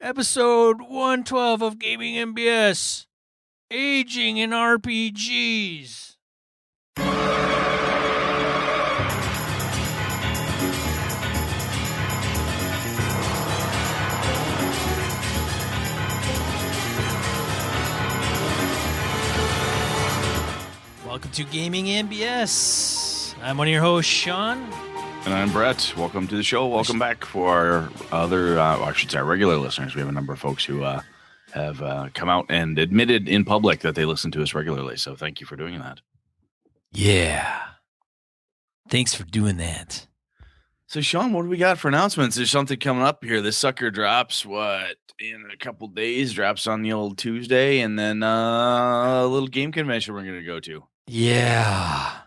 Episode 112 of Gaming MBS. Aging in RPGs. Welcome to Gaming MBS. I'm one of your hosts, Sean. And I'm Brett. Welcome to the show. Welcome back for our other, I should say, our regular listeners. We have a number of folks who have come out and admitted in public that they listen to us regularly. So thank you for doing that. Yeah. Thanks for doing that. So, Sean, what do we got for announcements? There's something coming up here. This sucker drops, in a couple days? Drops on the old Tuesday, and then a little game convention we're going to go to. Yeah.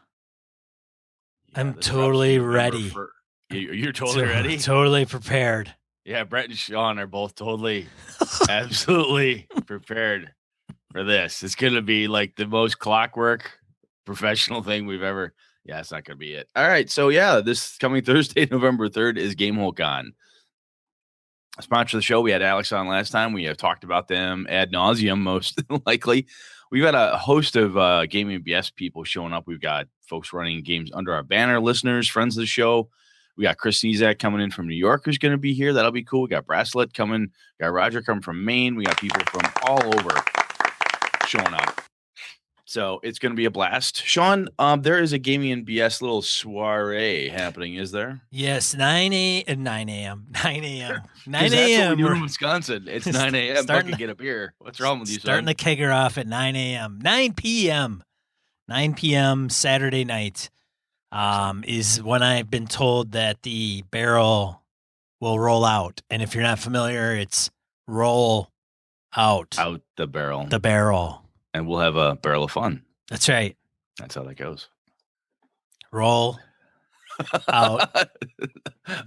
I'm totally ready. You're totally ready? Totally prepared. Yeah, Brett and Sean are both totally, absolutely prepared for this. It's going to be like the most clockwork professional thing we've ever. Yeah, it's not going to be it. All right. So, yeah, this coming Thursday, November 3rd is GameholeCon. Sponsor of the show. We had Alex on last time. We have talked about them ad nauseum, most likely. We've got a host of Gaming BS people showing up. We've got folks running games under our banner, listeners, friends of the show. We got Chris Nizak coming in from New York who's going to be here. That'll be cool. We got Bracelet coming. We got Roger coming from Maine. We got people from all over showing up. So it's going to be a blast. Sean, there is a Gaming BS little soiree happening, is there? Yes, 9 a.m. 9 a.m. That's what we do in Wisconsin. It's 9 a.m. I can get a beer. What's wrong with you, Starting the kegger off at 9 a.m. 9 p.m. 9 p.m. Saturday night is when I've been told that the barrel will roll out. And if you're not familiar, it's roll out. Out the barrel. The barrel. And we'll have a barrel of fun. That's right. That's how that goes. Roll out.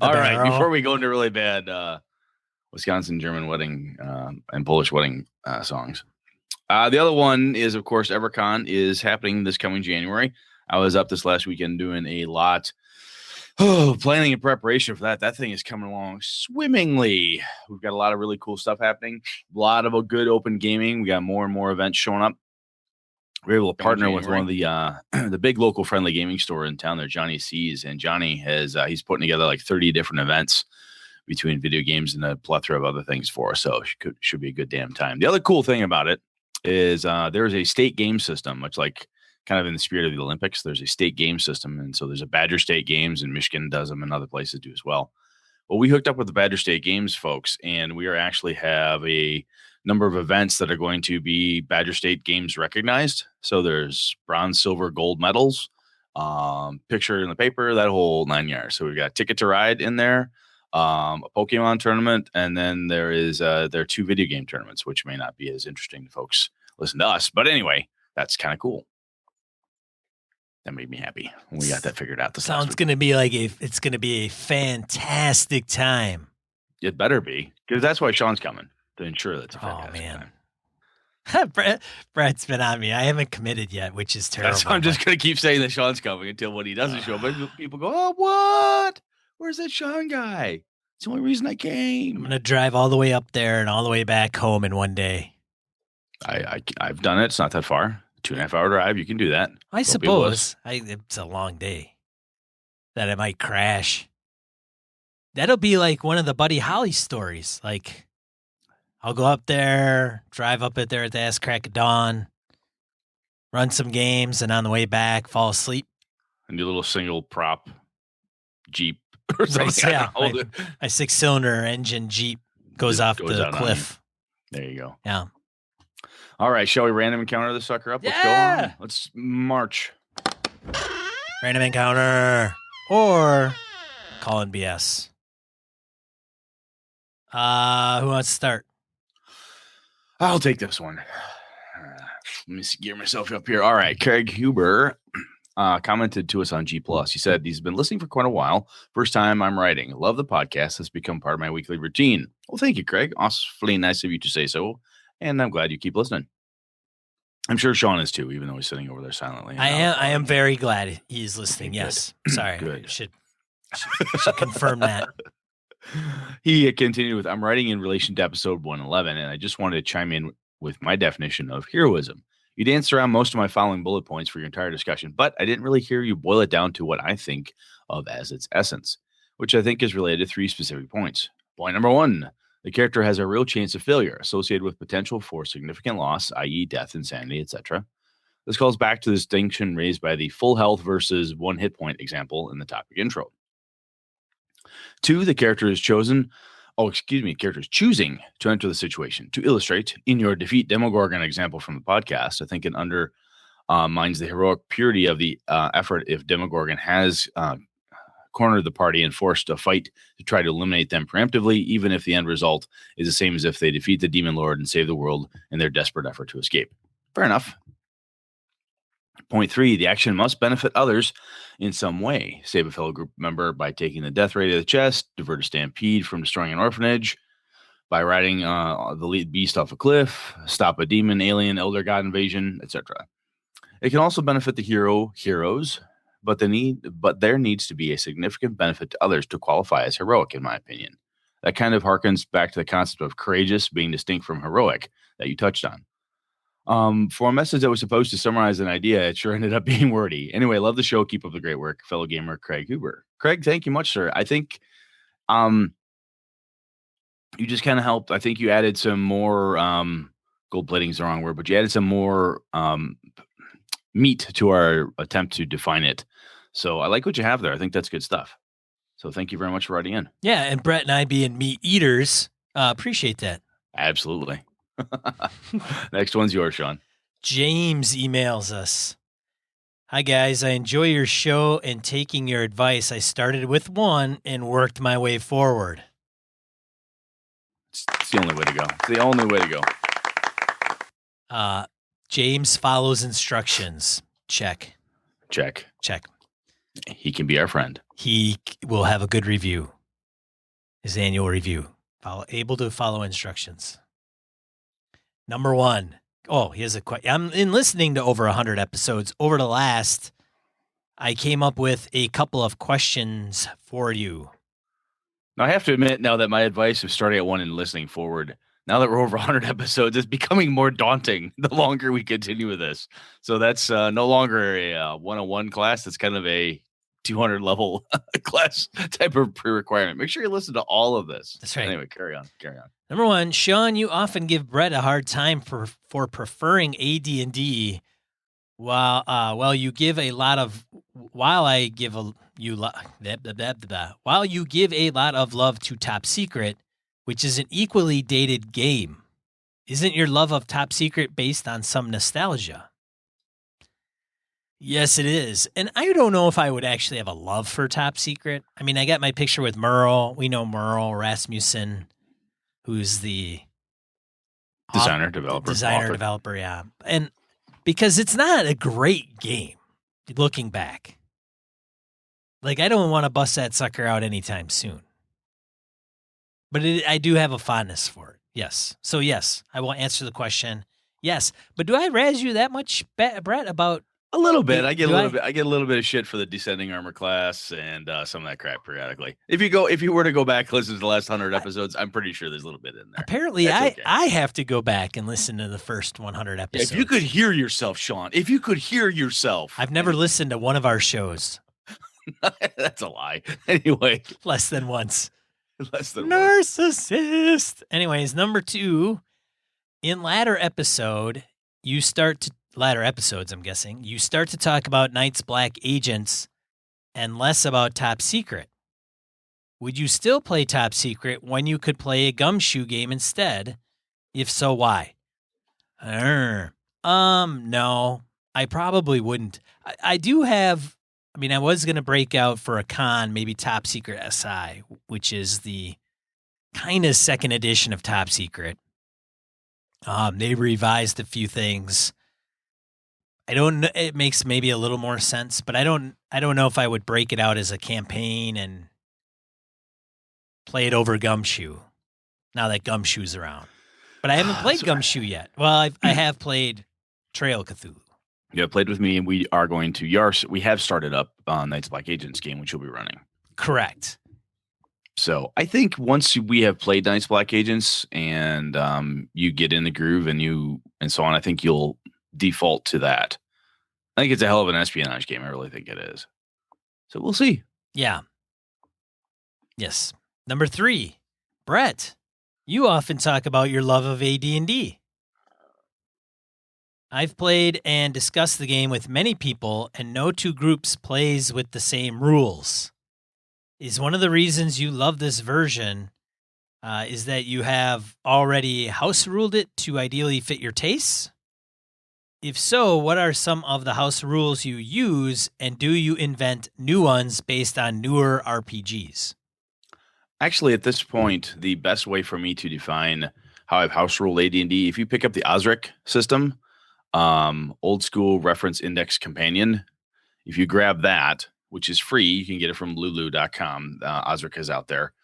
All right. Before we go into really bad Wisconsin German wedding and Polish wedding songs. The other one is, of course, EverCon is happening this coming January. I was up this last weekend doing a lot planning and preparation for that. That thing is coming along swimmingly. We've got a lot of really cool stuff happening. A lot of a good open gaming. We got more and more events showing up. We're able to partner with one of the big local friendly gaming store in town there, Johnny C's. And Johnny has he's putting together like 30 different events between video games and a plethora of other things for us. So it should be a good damn time. The other cool thing about it is there's a state game system, much like kind of in the spirit of the Olympics. There's a state game system. And so there's a Badger State Games, and Michigan does them and other places do as well. Well, we hooked up with the Badger State Games folks, and we are actually have a number of events that are going to be Badger State Games recognized. So there's bronze, silver, gold medals, picture in the paper, that whole 9 yards. So we've got Ticket to Ride in there, a Pokemon tournament, and then there are 2 video game tournaments, which may not be as interesting to folks listen to us. But anyway, that's kind of cool. That made me happy when we got that figured out. Sounds going to be it's going to be a fantastic time. It better be, because that's why Sean's coming, to ensure that's a fantastic time. Brett's been on me. I haven't committed yet, which is terrible. I'm just going to keep saying that Sean's coming until when he doesn't show up. But people go, oh, what? Where's that Sean guy? It's the only reason I came. I'm going to drive all the way up there and all the way back home in one day. I've done it. It's not that far. 2.5 hour drive. You can do that. I suppose. It's a long day that I might crash. That'll be like one of the Buddy Holly stories. Like, I'll go up there, drive up there at the ass crack of dawn, run some games, and on the way back, fall asleep. And do a little single prop Jeep or something. Yeah, my 6-cylinder engine Jeep goes off the cliff. There you go. Yeah. All right, shall we random encounter the sucker up? Let's go on. Let's march. Random encounter or call in BS. Who wants to start? I'll take this one. Let me gear myself up here. All right, Craig Huber commented to us on G+. He said he's been listening for quite a while. First time I'm writing. Love the podcast. Has become part of my weekly routine. Well, thank you, Craig. Awfully nice of you to say so. And I'm glad you keep listening. I'm sure Sean is too, even though he's sitting over there silently. I am very glad he's listening. Yes. Sorry. Good. Should confirm that. He continued with, I'm writing in relation to episode 111, and I just wanted to chime in with my definition of heroism. You danced around most of my following bullet points for your entire discussion, but I didn't really hear you boil it down to what I think of as its essence, which I think is related to 3 specific points. Point number 1, the character has a real chance of failure associated with potential for significant loss, i.e. death, insanity, etc. This calls back to the distinction raised by the full health versus 1 hit point example in the topic intro. 2, the character is choosing to enter the situation. To illustrate, in your defeat Demogorgon example from the podcast, I think it undermines the heroic purity of the effort if Demogorgon has cornered the party and forced a fight to try to eliminate them preemptively, even if the end result is the same as if they defeat the Demon Lord and save the world in their desperate effort to escape. Fair enough. Point 3, the action must benefit others in some way. Save a fellow group member by taking the death ray to the chest, divert a stampede from destroying an orphanage, by riding the lead beast off a cliff, stop a demon, alien, elder god invasion, etc. It can also benefit the heroes, but there needs to be a significant benefit to others to qualify as heroic, in my opinion. That kind of harkens back to the concept of courageous being distinct from heroic that you touched on. For a message that was supposed to summarize an idea, it sure ended up being wordy. Anyway, love the show. Keep up the great work. Fellow gamer Craig Huber. Craig, thank you much, sir. I think you just kind of helped. I think you added some more gold plating is the wrong word, but you added some more meat to our attempt to define it. So I like what you have there. I think that's good stuff. So thank you very much for writing in. Yeah, and Brett and I being meat eaters, appreciate that. Absolutely. Next one's yours, Sean. James emails us. Hi, guys. I enjoy your show and taking your advice. I started with 1 and worked my way forward. It's the only way to go. It's the only way to go. James follows instructions. Check. He can be our friend. He will have a good review. His annual review. Able to follow instructions. Number 1. Oh, here's a question. I'm in listening to over 100 episodes. Over the last, I came up with a couple of questions for you. Now, I have to admit now that my advice of starting at 1 and listening forward, now that we're over 100 episodes, it's becoming more daunting the longer we continue with this. So that's no longer a 101 class. It's kind of a 200 level class type of pre-requirement. Make sure you listen to all of this. That's right. Anyway, carry on. Number 1, Sean, you often give Brett a hard time for preferring AD&D, while you give a lot of love to Top Secret, which is an equally dated game. Isn't your love of Top Secret based on some nostalgia? Yes, it is. And I don't know if I would actually have a love for Top Secret. I mean, I got my picture with Merle. We know Merle Rasmussen, who's the developer, yeah. And because it's not a great game, looking back. Like, I don't want to bust that sucker out anytime soon. But I do have a fondness for it. Yes. So, yes, I will answer the question. Yes. But do I razz you that much, Brett, about... A little bit. I get a little bit of shit for the descending armor class and some of that crap periodically. If you were to go back and listen to the last 100 episodes, I'm pretty sure there's a little bit in there. Apparently, I have to go back and listen to the first 100 episodes. If you could hear yourself, Sean. If you could hear yourself. I've never listened to one of our shows. That's a lie. Anyway, less than once. Narcissist. Once. Anyways, number 2, in latter episodes, I'm guessing, you start to talk about Night's Black Agents and less about Top Secret. Would you still play Top Secret when you could play a Gumshoe game instead? If so, why? No, I probably wouldn't. I was going to break out for a con, maybe Top Secret SI, which is the kind of second edition of Top Secret. They revised a few things. I don't know. It makes maybe a little more sense, but I don't know if I would break it out as a campaign and play it over Gumshoe now that Gumshoe's around. But I haven't played Gumshoe yet. Well, I have played Trail Cthulhu. Yeah, played with me, and we are going to Yars. We have started up Knights of Black Agents game, which you'll be running. Correct. So I think once we have played Knights Black Agents and you get in the groove and so on, I think you'll default to that. I think it's a hell of an espionage game. I really think it is. So we'll see. Yeah. Yes. Number 3, Brett. You often talk about your love of AD&D. I've played and discussed the game with many people, and no two groups plays with the same rules. Is one of the reasons you love this version is that you have already house ruled it to ideally fit your tastes? If so, what are some of the house rules you use, and do you invent new ones based on newer RPGs? Actually, at this point, the best way for me to define how I've house ruled AD&D, if you pick up the Osric system, old school reference index companion, if you grab that, which is free, you can get it from lulu.com. Osric is out there.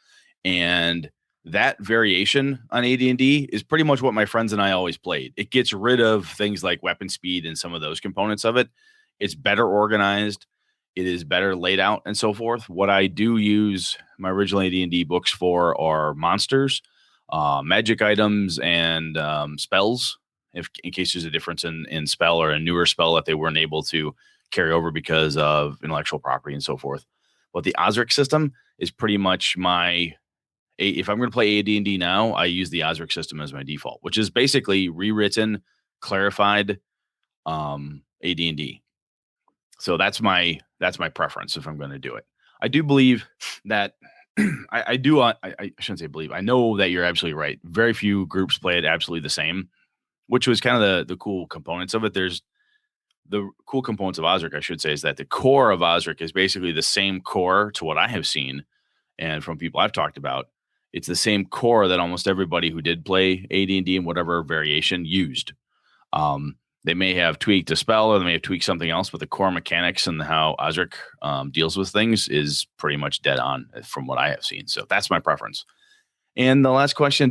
And that variation on AD&D is pretty much what my friends and I always played. It gets rid of things like weapon speed and some of those components of it. It's better organized. It is better laid out and so forth. What I do use my original AD&D books for are monsters, magic items, and spells, in case there's a difference in spell or a newer spell that they weren't able to carry over because of intellectual property and so forth. But the Osric system is pretty much if I'm going to play AD&D now, I use the Osric system as my default, which is basically rewritten, clarified AD&D. So that's my preference if I'm going to do it. I do believe that I shouldn't say believe. I know that you're absolutely right. Very few groups play it absolutely the same, which was kind of the cool components of it. There's the cool components of Osric, I should say, is that the core of Osric is basically the same core to what I have seen and from people I've talked about. It's the same core that almost everybody who did play AD&D in whatever variation used. They may have tweaked a spell or they may have tweaked something else, but the core mechanics and how Osric deals with things is pretty much dead on from what I have seen. So that's my preference. And the last question,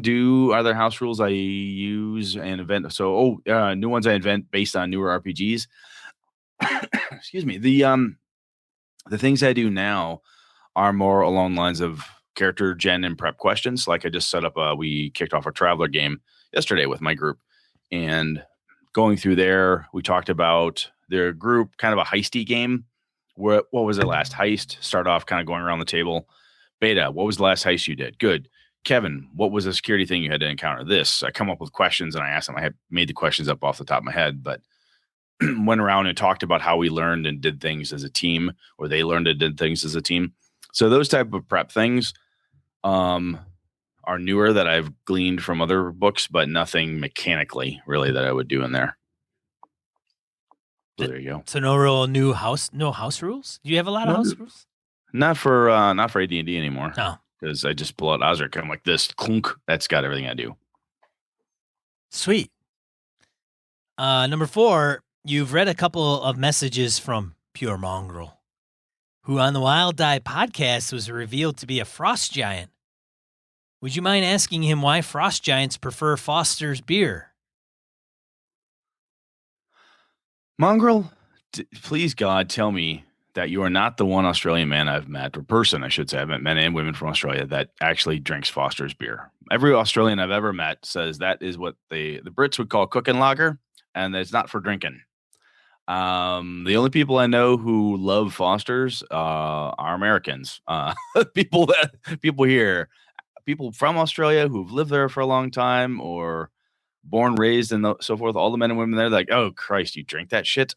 are there house rules I use and invent? So, new ones I invent based on newer RPGs. Excuse me. The things I do now are more along the lines of character gen and prep questions. Like I just set up we kicked off a Traveler game yesterday with my group, and going through there, we talked about their group, kind of a heisty game. What was the last heist? Start off kind of going around the table. Beta, what was the last heist you did? Good. Kevin, what was the security thing you had to encounter? This. I come up with questions and I asked them. I had made the questions up off the top of my head, but went around and talked about how we learned and did things as a team, or they learned and did things as a team. So those type of prep things are newer that I've gleaned from other books, but nothing mechanically really that I would do in there. So there you go. So no house rules? Do you have a lot of house rules? Not for AD&D anymore. No. Because I just pull out Osric. I'm like this clunk. That's got everything I do. Sweet. Number 4, you've read a couple of messages from Pure Mongrel, who on the Wild Die podcast was revealed to be a frost giant. Would you mind asking him why frost giants prefer Foster's beer? Mongrel, please God, tell me that you are not the one Australian man I've met, or person, I should say. I've met men and women from Australia that actually drinks Foster's beer. Every Australian I've ever met says that is what the Brits would call cooking lager, and it's not for drinking. The only people I know who love Foster's are Americans. People here, people from Australia who've lived there for a long time or born, raised, and so forth. All the men and women there, like, oh Christ, you drink that shit.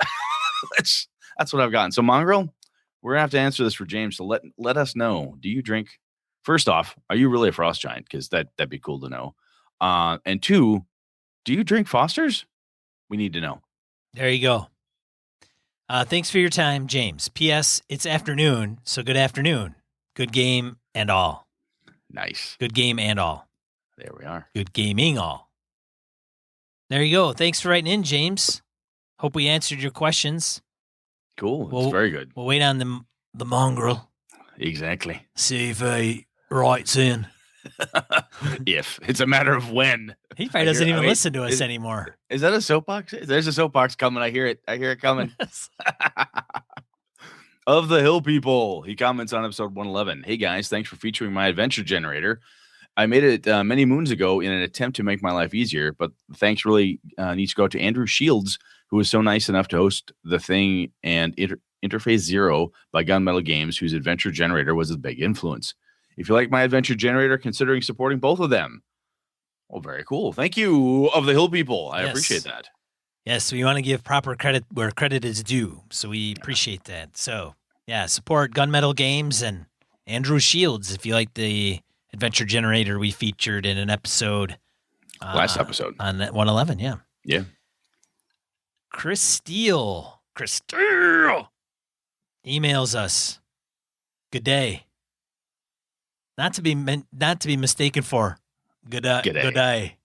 That's what I've gotten. So Mongrel, we're gonna have to answer this for James. So let us know. Do you drink? First off, are you really a frost giant? Because that'd be cool to know. And 2, do you drink Foster's? We need to know. There you go. Thanks for your time, James. P.S. It's afternoon, so good afternoon. Good game and all. Nice. Good game and all. There we are. Good gaming all. There you go. Thanks for writing in, James. Hope we answered your questions. Cool. It's very good. We'll wait on the Mongrel. Exactly. See if he writes in. If. It's a matter of when. He probably doesn't even listen to us anymore. Is that a soapbox? There's a soapbox coming. I hear it. I hear it coming. of the Hill People. He comments on episode 111. Hey guys, thanks for featuring my adventure generator. I made it many moons ago in an attempt to make my life easier, but thanks really needs to go to Andrew Shields, who was so nice enough to host The Thing and Interface Zero by Gunmetal Games, whose adventure generator was a big influence. If you like my adventure generator, considering supporting both of them. Well, very cool. Thank you, of the Hill People. I appreciate that. Yes, we want to give proper credit where credit is due, so we appreciate that. So, yeah, support Gunmetal Games and Andrew Shields if you like the adventure generator we featured in an episode. Last episode. On 111, yeah. Yeah. Chris Steele emails us. Good day. Not to be mistaken for good day.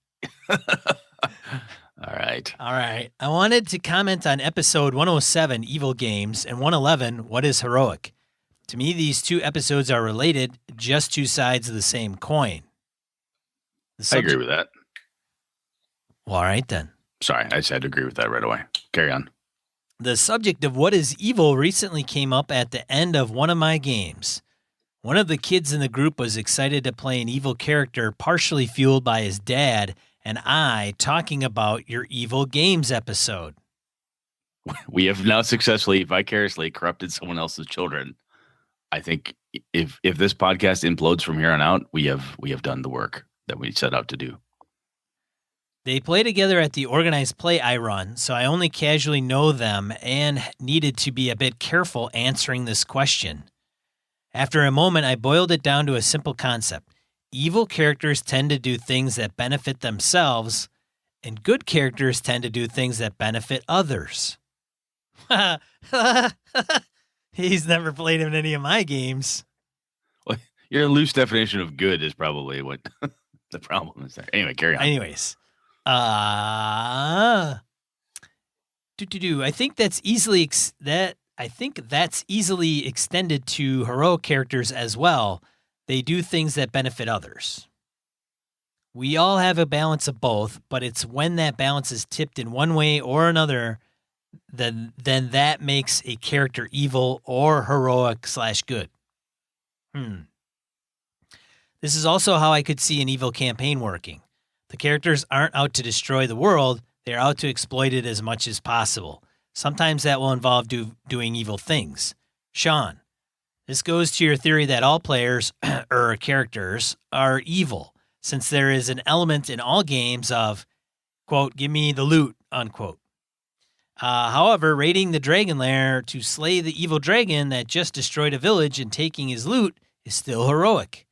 All right. I wanted to comment on episode 107, Evil Games, and 111, What is Heroic? To me, these two episodes are related, just two sides of the same coin. I agree with that. Well, all right then. Sorry, I just had to agree with that right away. Carry on. The subject of what is evil recently came up at the end of one of my games. One of the kids in the group was excited to play an evil character, partially fueled by his dad, and I talking about your Evil Games episode. We have now successfully, vicariously corrupted someone else's children. I think if this podcast implodes from here on out, we have done the work that we set out to do. They play together at the organized play I run, so I only casually know them and needed to be a bit careful answering this question. After a moment, I boiled it down to a simple concept. Evil characters tend to do things that benefit themselves, and good characters tend to do things that benefit others. He's never played in any of my games. Well, your loose definition of good is probably what the problem is there. Anyway, carry on. Anyways. I think that's easily extended to heroic characters as well. They do things that benefit others. We all have a balance of both, but it's when that balance is tipped in one way or another, then that makes a character evil or heroic/good. This is also how I could see an evil campaign working. The characters aren't out to destroy the world, they're out to exploit it as much as possible. Sometimes that will involve doing evil things. Sean, this goes to your theory that all players, or characters, are evil, since there is an element in all games of, quote, give me the loot, unquote. However, raiding the dragon lair to slay the evil dragon that just destroyed a village and taking his loot is still heroic.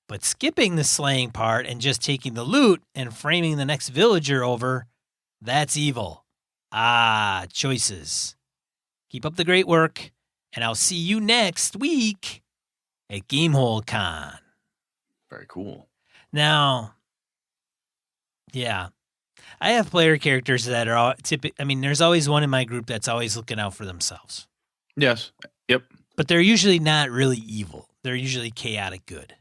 But skipping the slaying part and just taking the loot and framing the next villager over, that's evil. Choices. Keep up the great work, and I'll see you next week at Gamehole Con. Very cool. Now, yeah, I have player characters that are there's always one in my group that's always looking out for themselves. Yes. Yep. But they're usually not really evil. They're usually chaotic good.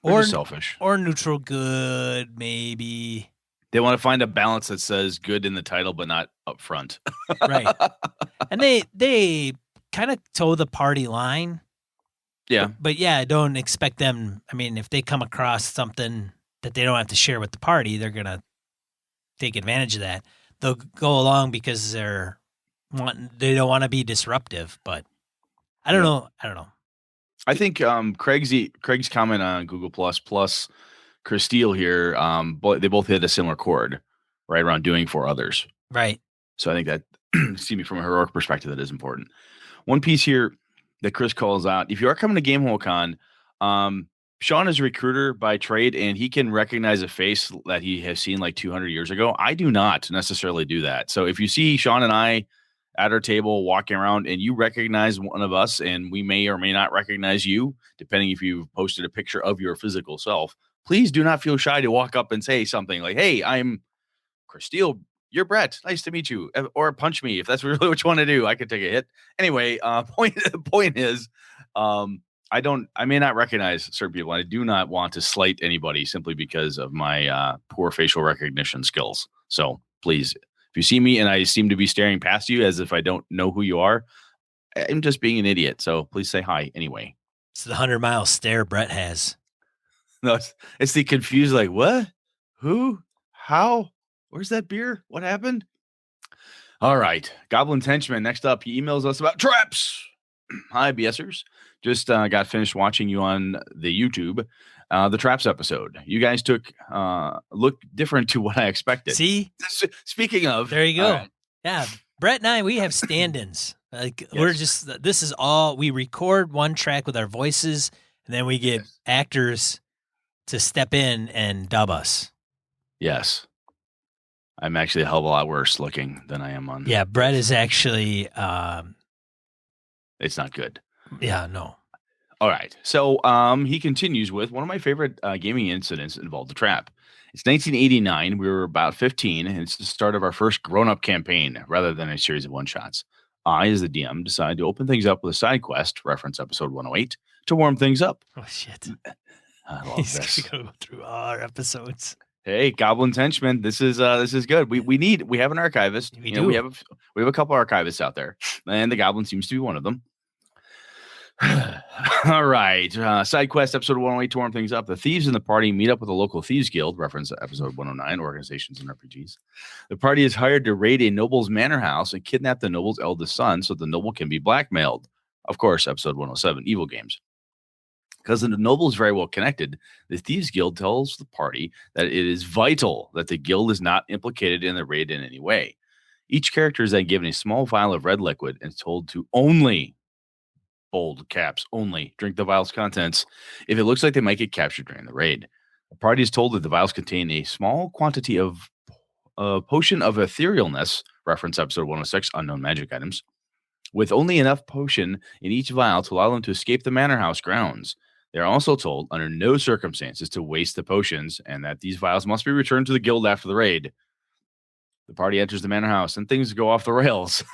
Or selfish. Or neutral good, maybe. They want to find a balance that says good in the title, but not up front. Right. And they kind of toe the party line. Yeah. But yeah, I don't expect them. I mean, if they come across something that they don't have to share with the party, they're going to take advantage of that. They'll go along because they don't want to be disruptive, but I don't know. I think Craig's comment on Google Plus Chris Steele here, they both hit a similar chord, right around doing for others. Right. So I think that, from a heroic perspective, that is important. One piece here that Chris calls out: if you are coming to Gamehole Con, Sean is a recruiter by trade, and he can recognize a face that he has seen like 200 years ago. I do not necessarily do that. So if you see Sean and I at our table walking around and you recognize one of us, and we may or may not recognize you, depending if you've posted a picture of your physical self, please do not feel shy to walk up and say something like, hey, I'm Chris Steele. You're Brett. Nice to meet you. Or punch me if that's really what you want to do. I could take a hit. Anyway, point is, I may not recognize certain people. I do not want to slight anybody simply because of my poor facial recognition skills. So please, if you see me and I seem to be staring past you as if I don't know who you are, I'm just being an idiot. So please say hi anyway. It's the 100-mile stare Brett has. No, it's the confused, like, what? Who? How? Where's that beer? What happened? All right. Goblin's Henchman. Next up, he emails us about traps. Hi, BSers. Just got finished watching you on the YouTube, the traps episode. You guys look different to what I expected. See? Speaking of. There you go. Right. Yeah. Brett and I, we have stand-ins. Like yes. This is all, we record one track with our voices, and then we get actors to step in and dub us. Yes. I'm actually a hell of a lot worse looking than I am on. Yeah, Brett is actually. It's not good. Yeah, no. All right. So he continues with one of my favorite gaming incidents involved the trap. It's 1989. We were about 15, and it's the start of our first grown-up campaign rather than a series of one-shots. I, as the DM, decided to open things up with a side quest, reference episode 108, to warm things up. Oh, shit. I love He's this. going to go through all our episodes. Hey, Goblin's Henchman, this is good. We have an archivist. We have a couple archivists out there, and the Goblin seems to be one of them. All right. Side quest episode 108 to warm things up. The thieves in the party meet up with a local thieves guild, reference episode 109, organizations and RPGs. The party is hired to raid a noble's manor house and kidnap the noble's eldest son so the noble can be blackmailed. Of course, episode 107, evil games. Because the noble is very well connected, the thieves guild tells the party that it is vital that the guild is not implicated in the raid in any way. Each character is then given a small vial of red liquid and told to only, bold caps, only drink the vial's contents if it looks like they might get captured during the raid. The party is told that the vials contain a small quantity of potion of etherealness, reference episode 106, unknown magic items, with only enough potion in each vial to allow them to escape the manor house grounds. They are also told under no circumstances to waste the potions and that these vials must be returned to the guild after the raid. The party enters the manor house and things go off the rails.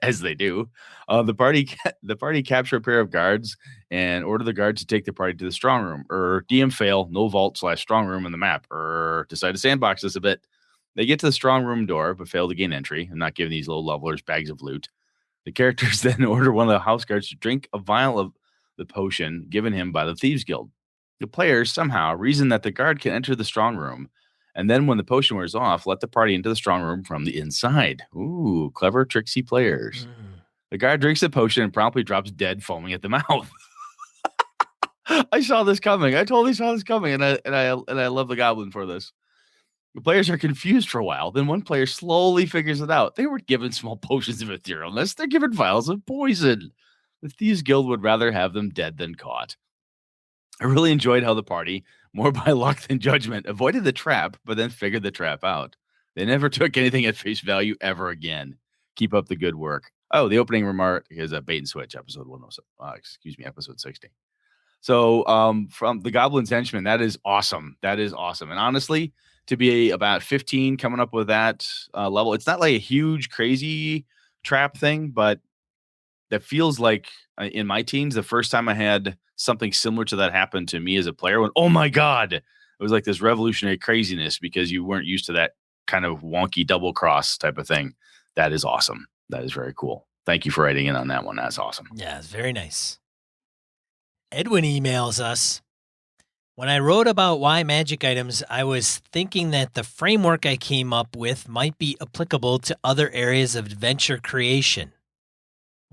As they do. The party capture a pair of guards and order the guards to take the party to the strong room. DM fail, no vault/strong room in the map. Decide to sandbox this a bit. They get to the strong room door, but fail to gain entry and not giving these low levelers bags of loot. The characters then order one of the house guards to drink a vial of the potion given him by the Thieves Guild. The players somehow reason that the guard can enter the strong room, and then when the potion wears off, let the party into the strong room from the inside. Ooh, clever, tricksy players. The guard drinks the potion and promptly drops dead, foaming at the mouth. I saw this coming. I totally saw this coming, and I love the Goblin for this. The players are confused for a while. Then one player slowly figures it out. They weren't given small potions of etherealness. They're given vials of poison. The Thieves Guild would rather have them dead than caught. I really enjoyed how the party, more by luck than judgment, avoided the trap, but then figured the trap out. They never took anything at face value ever again. Keep up the good work. Oh, the opening remark is a bait and switch, episode 107. Episode 60. So from the Goblin's Henchman, that is awesome. That is awesome. And honestly, to be about 15 coming up with that level, it's not like a huge, crazy trap thing, but that feels like in my teens, the first time I had something similar to that happen to me as a player, when, oh my God, it was like this revolutionary craziness because you weren't used to that kind of wonky double cross type of thing. That is awesome. That is very cool. Thank you for writing in on that one. That's awesome. Yeah, it's very nice. Edwin emails us. When I wrote about why magic items, I was thinking that the framework I came up with might be applicable to other areas of adventure creation.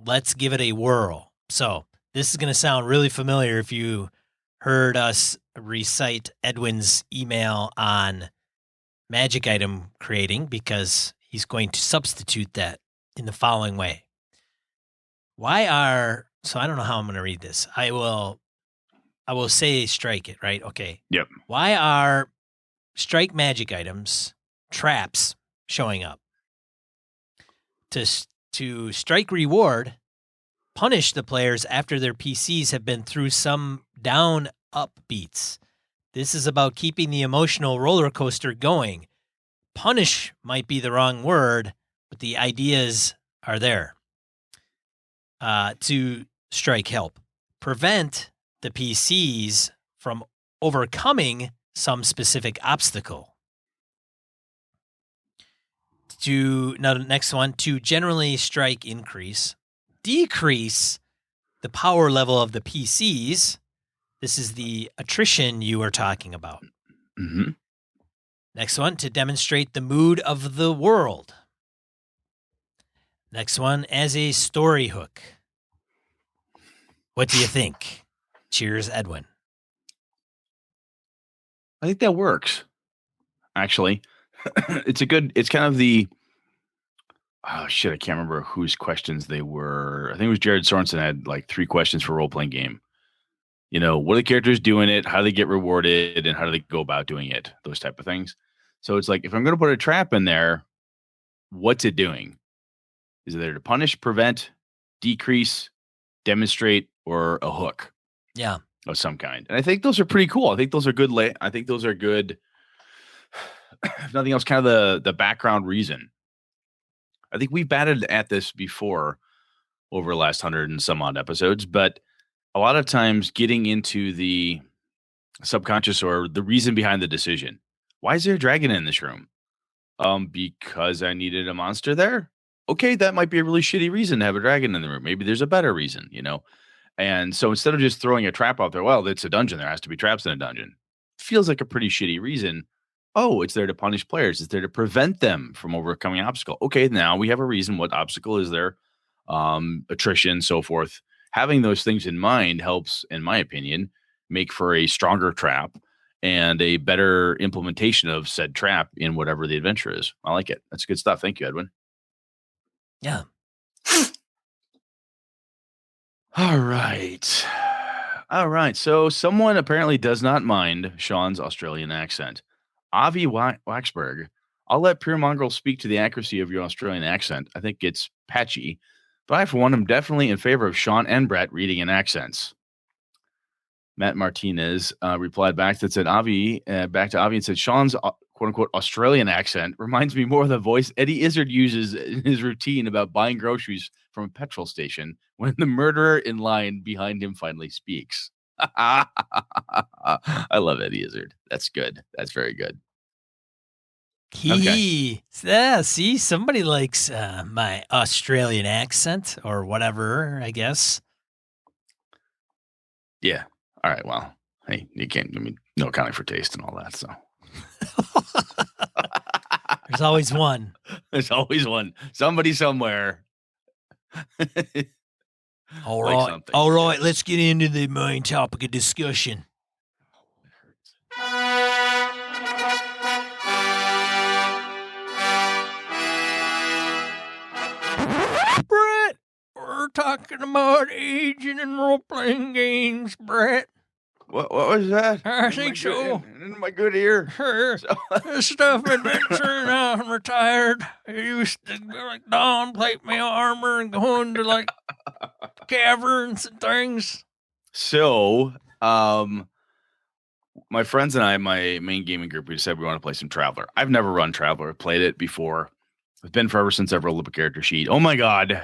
Let's give it a whirl. So this is going to sound really familiar if you heard us recite Edwin's email on magic item creating, because he's going to substitute that in the following way. So I don't know how I'm going to read this. I will say strike it, right? Okay. Yep. Why are strike magic items traps showing up? To strike reward, punish the players after their PCs have been through some down-up beats. This is about keeping the emotional roller coaster going. Punish might be the wrong word, but the ideas are there. To strike help. Prevent the PCs from overcoming some specific obstacle. Now the next one, to generally strike increase. decrease the power level of the PCs. This is the attrition you are talking about. Mm-hmm. Next one, to demonstrate the mood of the world. Next one, as a story hook. What do you think? Cheers, Edwin. I think that works. Actually, it's kind of the, oh shit, I can't remember whose questions they were. I think it was Jared Sorensen had like 3 questions for role-playing game. What are the characters doing it? How do they get rewarded? And how do they go about doing it? Those type of things. So it's like, if I'm going to put a trap in there, what's it doing? Is it there to punish, prevent, decrease, demonstrate, or a hook? Yeah. Of some kind. And I think those are pretty cool. I think those are good. I think those are good. If nothing else, kind of the background reason. I think we've batted at this before over the last 100 and some odd episodes, but a lot of times getting into the subconscious or the reason behind the decision. Why is there a dragon in this room? Because I needed a monster there. Okay, that might be a really shitty reason to have a dragon in the room. Maybe there's a better reason, And so instead of just throwing a trap out there, well, it's a dungeon. There has to be traps in a dungeon. Feels like a pretty shitty reason. Oh, it's there to punish players. It's there to prevent them from overcoming an obstacle. Okay, now we have a reason. What obstacle is there? Attrition, so forth. Having those things in mind helps, in my opinion, make for a stronger trap and a better implementation of said trap in whatever the adventure is. I like it. That's good stuff. Thank you, Edwin. Yeah. All right. So someone apparently does not mind Sean's Australian accent. Avi Waxberg. I'll let Pure Mongrel speak to the accuracy of your Australian accent. I think it's patchy, but I, for one, am definitely in favor of Sean and Brett reading in accents. Matt Martinez replied back that said back to Avi and said Sean's quote unquote Australian accent reminds me more of the voice Eddie Izzard uses in his routine about buying groceries from a petrol station when the murderer in line behind him finally speaks. I love Eddie Izzard. That's good. That's very good. Okay. Yeah, see, somebody likes my Australian accent or whatever, I guess. Yeah. All right. Well, hey, you can't, no accounting for taste and all that. So there's always one. There's always one. Somebody somewhere. All right. All right. Let's get into the main topic of discussion. Brett, we're talking about aging and role-playing games, Brett. What was that? I think so. In my good ear. Sure. This stuff adventure now I'm retired. I used to like downplate my armor and go into like caverns and things. So, my friends and I, my main gaming group, we decided we want to play some Traveler. I've never run Traveler. I've played it before. It's been forever since I've rolled up a character sheet. Oh my God.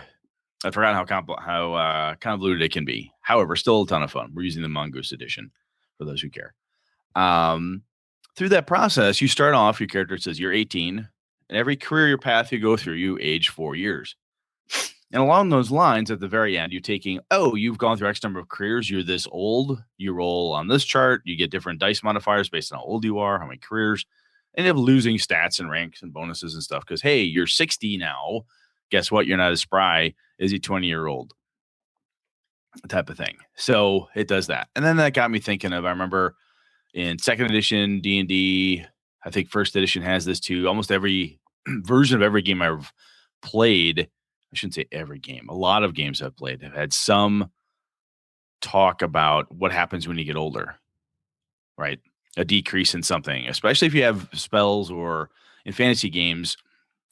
I forgot how convoluted it can be. However, still a ton of fun. We're using the Mongoose edition for those who care. Through that process, you start off, your character says you're 18, and every career path you go through, you age 4 years. And along those lines, at the very end, you're taking, you've gone through X number of careers. You're this old. You roll on this chart. You get different dice modifiers based on how old you are, how many careers. And you end up losing stats and ranks and bonuses and stuff because, hey, you're 60 now. Guess what? You're not as spry as a 20-year-old type of thing. So it does that. And then that got me thinking of, I remember in 2nd edition D&D, I think 1st edition has this too. Almost every version of every game I've played, I shouldn't say every game, a lot of games I've played have had some talk about what happens when you get older, right? A decrease in something, especially if you have spells or in fantasy games,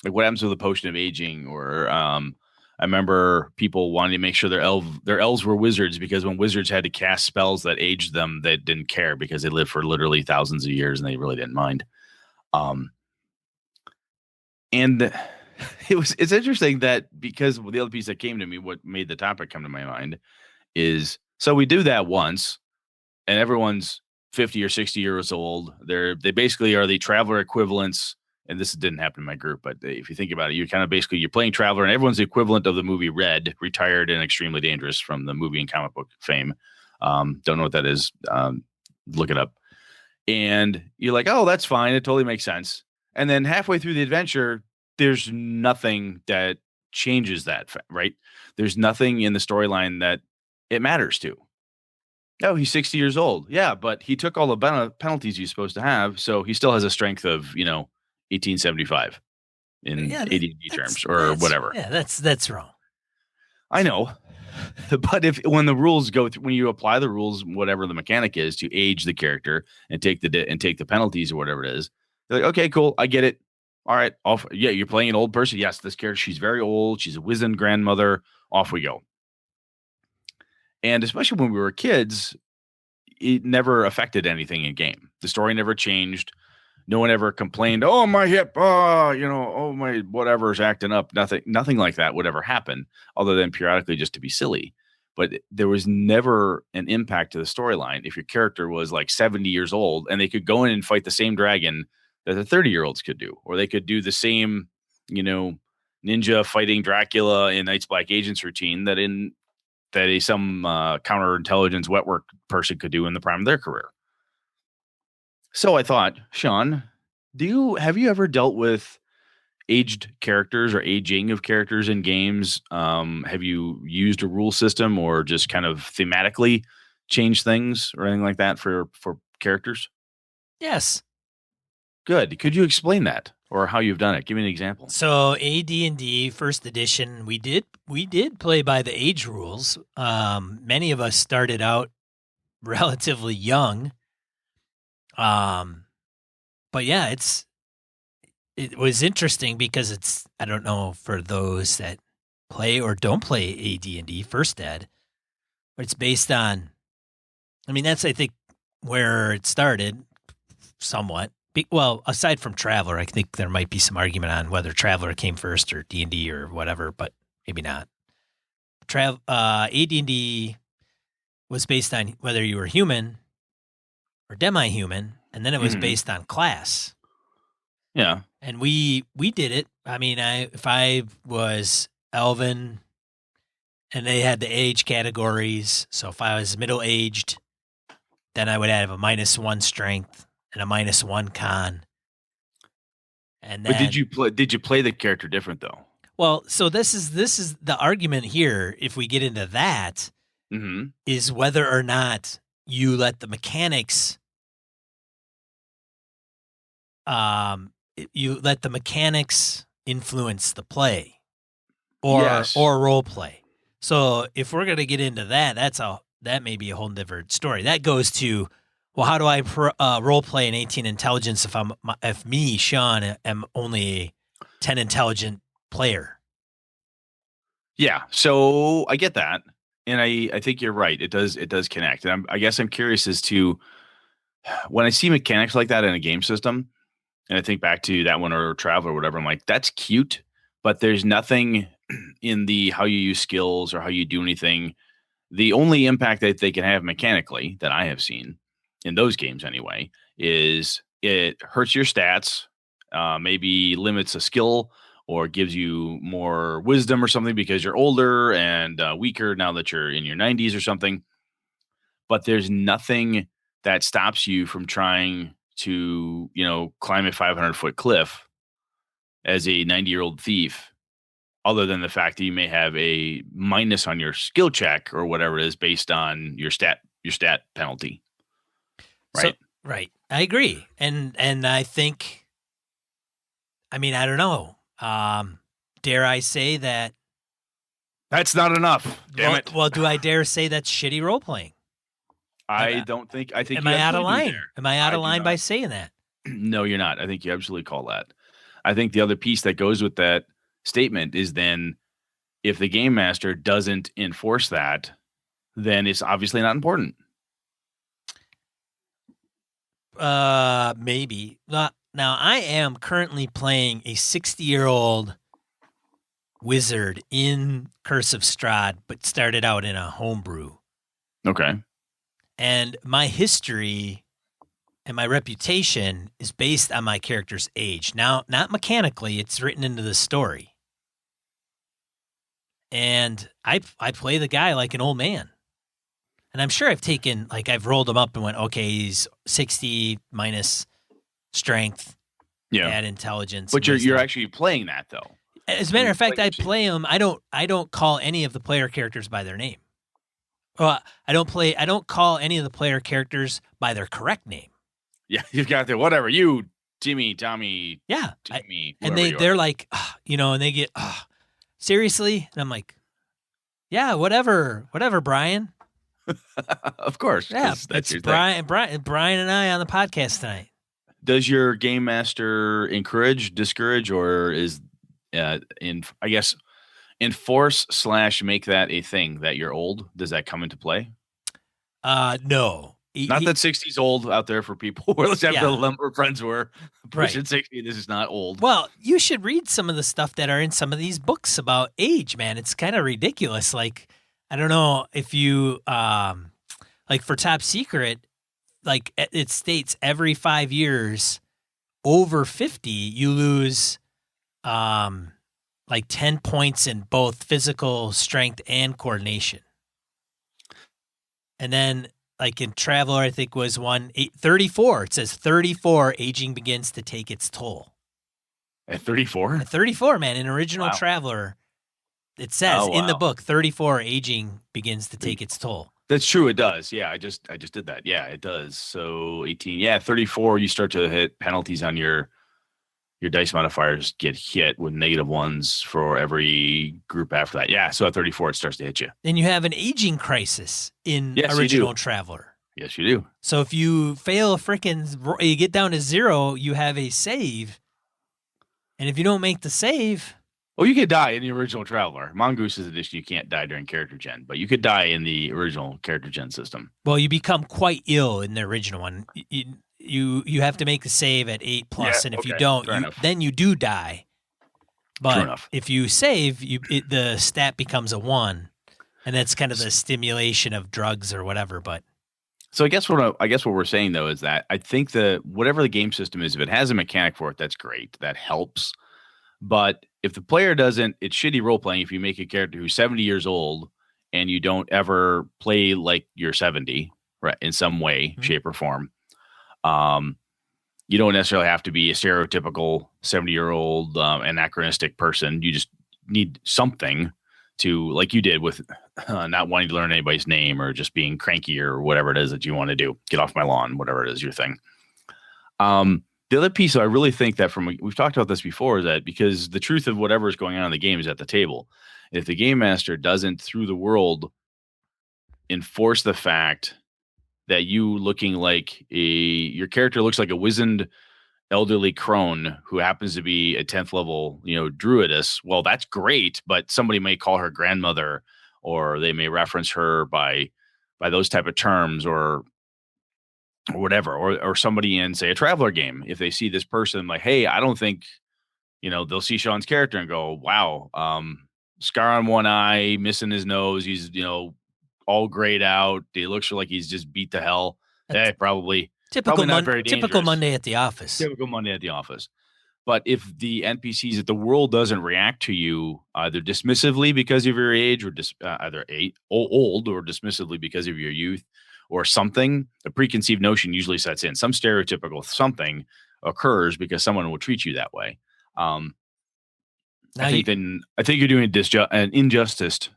like what happens with the potion of aging, or I remember people wanting to make sure their elves were wizards because when wizards had to cast spells that aged them, they didn't care because they lived for literally thousands of years and they really didn't mind. And it's interesting that because the other piece that came to me, what made the topic come to my mind is, so we do that once and everyone's 50 or 60 years old. They basically are the Traveler equivalents and this didn't happen in my group, but if you think about it, you're playing Traveler, and everyone's the equivalent of the movie Red, retired and extremely dangerous from the movie and comic book fame. Don't know what that is. Look it up. And you're like, oh, that's fine. It totally makes sense. And then halfway through the adventure, there's nothing that changes that, right? There's nothing in the storyline that it matters to. Oh, he's 60 years old. Yeah, but he took all the penalties he's supposed to have, so he still has a strength of, 1875 in AD&D terms or whatever. Yeah, that's wrong. I know. But when the rules when you apply the rules, whatever the mechanic is to age the character and take the penalties or whatever it is, they're like, okay, cool, I get it. All right, off. Yeah, you're playing an old person. Yes, this character, she's very old. She's a wizened grandmother. Off we go. And especially when we were kids, it never affected anything in game. The story never changed. No one ever complained, oh, my hip, oh, my whatever's acting up. Nothing like that would ever happen other than periodically just to be silly. But there was never an impact to the storyline if your character was like 70 years old and they could go in and fight the same dragon that the 30-year-olds could do. Or they could do the same, ninja fighting Dracula in Night's Black Agents routine that some counterintelligence wet work person could do in the prime of their career. So I thought, Sean, have you ever dealt with aged characters or aging of characters in games? Have you used a rule system or just kind of thematically changed things or anything like that for characters? Yes. Good. Could you explain that or how you've done it? Give me an example. So AD&D first edition, we did play by the age rules. Many of us started out relatively young. But yeah, it was interesting because I don't know for those that play or don't play AD&D first ed, but it's based on, that's, I think, where it started somewhat. Well, aside from Traveler, I think there might be some argument on whether Traveler came first or D&D or whatever, but maybe not. AD&D was based on whether you were human or demi-human, and then it was based on class. Yeah. And we did it. If I was Elven and they had the age categories, so if I was middle-aged, then I would have a -1 strength and a -1 con. And then, but did you play the character different though? Well, so this is the argument here, if we get into that, is whether or not you let the mechanics influence the play or role play. So if we're going to get into that, that may be a whole different story. That goes to, well, how do I role play an 18 intelligence if me, Sean, am only a 10 intelligent player? Yeah. So I get that. And I think you're right. It does connect. And I guess I'm curious as to when I see mechanics like that in a game system, and I think back to that one or Travel or whatever, I'm like, that's cute, but there's nothing in the how you use skills or how you do anything. The only impact that they can have mechanically that I have seen in those games anyway is it hurts your stats, maybe limits a skill or gives you more wisdom or something because you're older and weaker now that you're in your 90s or something. But there's nothing that stops you from trying to, climb a 500-foot cliff as a 90-year-old thief, other than the fact that you may have a minus on your skill check or whatever it is based on your stat penalty. Right. So, right. I agree. And I think, I don't know. Dare I say that? That's not enough. Damn it. Well, do I dare say that's shitty role playing? I think. Am I out of line? Am I out of line by saying that? No, you're not. I think you absolutely call that. I think the other piece that goes with that statement is then if the game master doesn't enforce that, then it's obviously not important. Maybe. Now, I am currently playing a 60-year-old wizard in Curse of Strahd, but started out in a homebrew. Okay. And my history and my reputation is based on my character's age. Now, not mechanically, it's written into the story. And I play the guy like an old man. And I'm sure I've rolled him up and went, okay, he's 60 minus strength, add intelligence. But you're actually playing that, though. As a matter of fact, I play him. I don't call any of the player characters by their name. Well, I don't call any of the player characters by their correct name. Yeah, you've got the whatever you, Timmy, Tommy. Yeah, Timmy, and they're like, and they get seriously, and I'm like, yeah, whatever, Brian. Of course, yeah, that's your Brian and I on the podcast tonight. Does your game master encourage, discourage, or is enforce / make that a thing that you're old? Does that come into play? No. Not that 60's old out there for people. Let's have the lumber friends were pushing 60. This is not old. Well, you should read some of the stuff that are in some of these books about age, man. It's kind of ridiculous. Like, I don't know if you, like for Top Secret, like it states every 5 years over 50, you lose, like 10 points in both physical strength and coordination. And then, like in Traveler, I think was 34. It says 34, aging begins to take its toll. At 34? At 34, man. In original Traveler, it says in the book, 34, aging begins to take its toll. That's true. It does. Yeah, I just did that. Yeah, it does. So 18. Yeah, 34, you start to hit penalties on your dice modifiers get hit with -1s for every group after that. Yeah, so at 34, it starts to hit you. Then you have an aging crisis in original Traveler. Yes, you do. So if you fail you get down to 0, you have a save. And if you don't make the save... Oh, you could die in the original Traveler. Mongoose's edition, you can't die during character gen, but you could die in the original character gen system. Well, you become quite ill in the original one. You have to make the save at 8+, and if you don't, then you do die. But if you save, the stat becomes a 1, and that's kind of the stimulation of drugs or whatever. But so I guess what we're saying though is that I think that whatever the game system is, if it has a mechanic for it, that's great. That helps. But if the player doesn't, it's shitty role playing. If you make a character who's 70 years old and you don't ever play like you're 70, right, in some way, shape, or form. You don't necessarily have to be a stereotypical 70-year-old anachronistic person. You just need something to, like you did with not wanting to learn anybody's name or just being cranky or whatever it is that you want to do. Get off my lawn, whatever it is, your thing. The other piece I really think that we've talked about this before, is that because the truth of whatever is going on in the game is at the table. If the game master doesn't, through the world, enforce the fact that your character looks like a wizened elderly crone who happens to be a 10th level, druidess, well, that's great, but somebody may call her grandmother, or they may reference her by those type of terms, or whatever, or somebody in, say, a Traveler game, if they see this person, like, hey, I don't think, they'll see Sean's character and go, wow, scar on one eye, missing his nose, he's, all grayed out. He looks like he's just beat to hell. Probably typical Monday at the office. Typical Monday at the office. But if the NPCs, if the world doesn't react to you either dismissively because of your age, or old, or dismissively because of your youth, or something, a preconceived notion usually sets in. Some stereotypical something occurs because someone will treat you that way. I think you're doing an injustice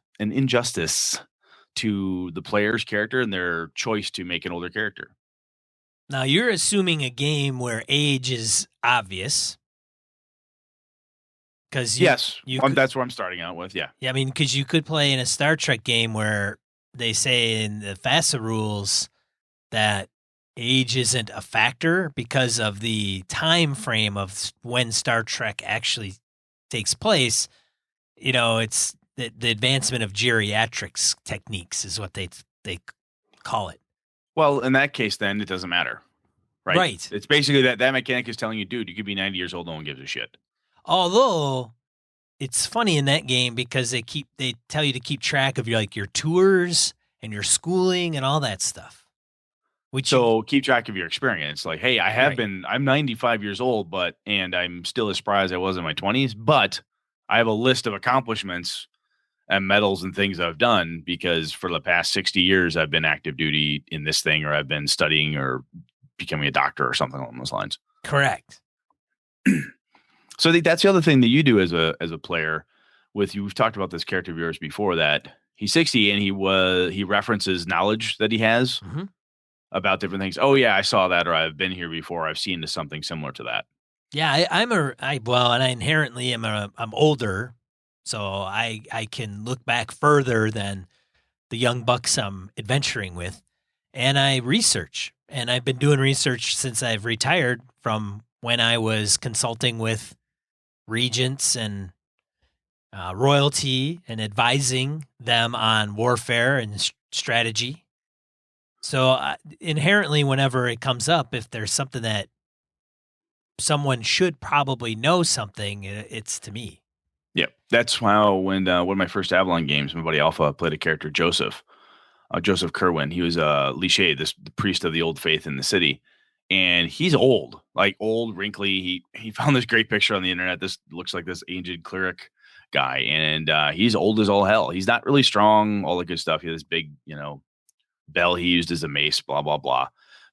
to the player's character and their choice to make an older character. Now, you're assuming a game where age is obvious. That's where I'm starting out with, yeah. Yeah, I mean, because you could play in a Star Trek game where they say in the FASA rules that age isn't a factor because of the time frame of when Star Trek actually takes place. It's the advancement of geriatrics techniques is what they call it. Well, in that case, then it doesn't matter, right? Right. It's basically that mechanic is telling you, dude, you could be 90 years old, no one gives a shit. Although it's funny in that game because they tell you to keep track of your tours and your schooling and all that stuff. So keep track of your experience. Like, hey, I'm 95 years old, and I'm still as spry as I was in my 20s, but I have a list of accomplishments and medals and things I've done because for the past 60 years, I've been active duty in this thing, or I've been studying or becoming a doctor or something along those lines. Correct. So I think that's the other thing that you do as a player. We've talked about this character of yours before, that he's 60 and he references knowledge that he has about different things. Oh yeah, I saw that, or I've been here before. I've seen something similar to that. Yeah, and I inherently I'm older, so I can look back further than the young bucks I'm adventuring with, and I research, and I've been doing research since I've retired from when I was consulting with regents and royalty and advising them on warfare and strategy. So inherently, whenever it comes up, if there's something that someone should probably know something, it's to me. Yeah, that's how when one of my first Avalon games, my buddy Alpha played a character, Joseph Kerwin. He was Liché, the priest of the old faith in the city, and he's old, wrinkly. He found this great picture on the internet. This looks like this ancient cleric guy, and he's old as all hell. He's not really strong, all the good stuff. He had this big, bell he used as a mace, blah blah blah.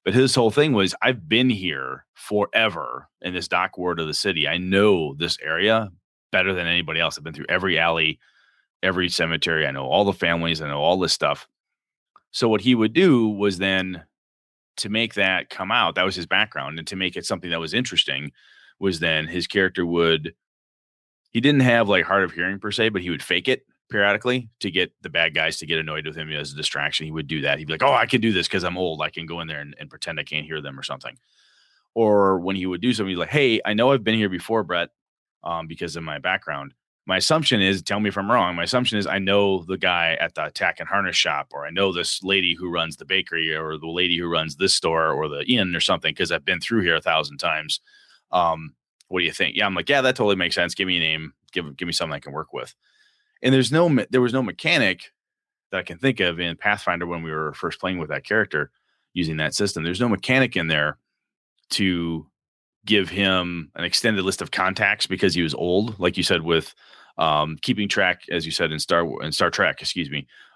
But his whole thing was, I've been here forever in this dock ward of the city. I know this area better than anybody else. I've been through every alley, every cemetery. I know all the families. I know all this stuff. So what he would do was then, to make that come out, that was his background, and to make it something that was interesting was then his character he didn't have like hard of hearing per se, but he would fake it periodically to get the bad guys to get annoyed with him as a distraction. He would do that. He'd be like, oh, I can do this because I'm old. I can go in there and pretend I can't hear them or something. Or when he would do something, he's like, hey, I know I've been here before, Brett, because of my background. My assumption is, tell me if I'm wrong, my assumption is I know the guy at the tack and harness shop, or I know this lady who runs the bakery, or the lady who runs this store or the inn or something, because I've been through here 1,000 times. What do you think? Yeah, I'm like, yeah, that totally makes sense. Give me a name. Give me something I can work with. And there was no mechanic that I can think of in Pathfinder when we were first playing with that character using that system. There's no mechanic in there to give him an extended list of contacts because he was old, like you said, with keeping track, as you said in Star Trek,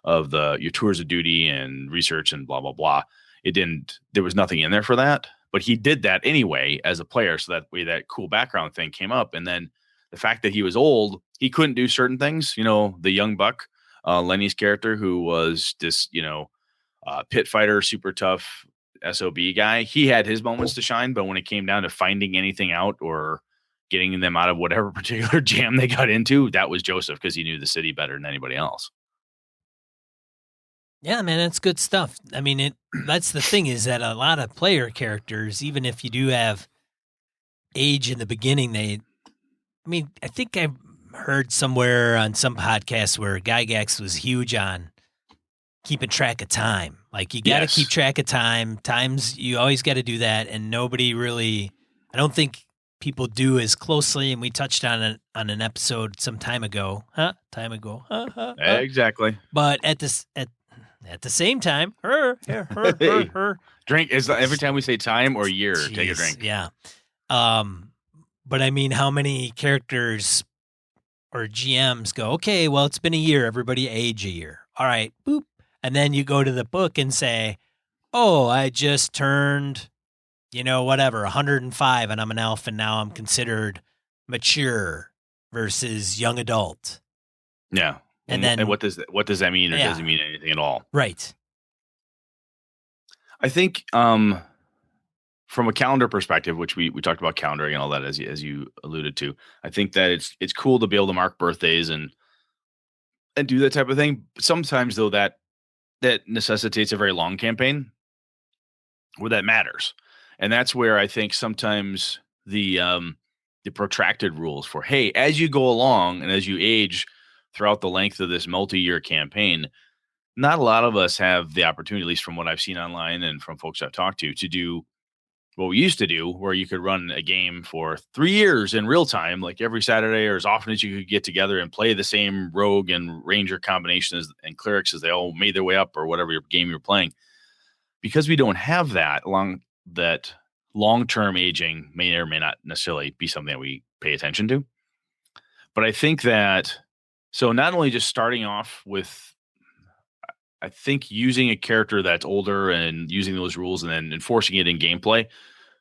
of your tours of duty and research and blah blah blah. There was nothing in there for that, but he did that anyway as a player, so that way that cool background thing came up. And then the fact that he was old, he couldn't do certain things. The young buck, Lenny's character, who was this pit fighter, super tough SOB guy, he had his moments to shine, but when it came down to finding anything out or getting them out of whatever particular jam they got into, that was Joseph, because he knew the city better than anybody else. Yeah, man, that's good stuff. I mean, that's the thing, is that a lot of player characters, even if you do have age in the beginning, I think I've heard somewhere on some podcast where Gygax was huge on keeping track of time. Like, you got to keep track of times. You always got to do that. And nobody really, I don't think people do as closely. And we touched on an episode some time ago. Exactly. But at the same time, drink is every time we say time or year. Jeez, take a drink. Yeah. But I mean, how many characters or GMs go, okay, well, it's been a year. Everybody age a year. All right, boop. And then you go to the book and say, oh, I just turned, 105, and I'm an elf, and now I'm considered mature versus young adult. Yeah. And what does that mean, or does it mean anything at all? Right. I think from a calendar perspective, which we talked about calendaring and all that, as you alluded to, I think that it's cool to be able to mark birthdays and do that type of thing. But sometimes, though, that necessitates a very long campaign where that matters. And that's where I think sometimes the protracted rules for, hey, as you go along and as you age throughout the length of this multi-year campaign, not a lot of us have the opportunity, at least from what I've seen online and from folks I've talked to do what we used to do, where you could run a game for 3 years in real time, like every Saturday, or as often as you could get together and play the same rogue and ranger combinations and clerics as they all made their way up, or whatever your game you're playing. because we don't have that long-term aging may or may not necessarily be something that we pay attention to. But I think that, so not only just starting off with, I think using a character that's older and using those rules and then enforcing it in gameplay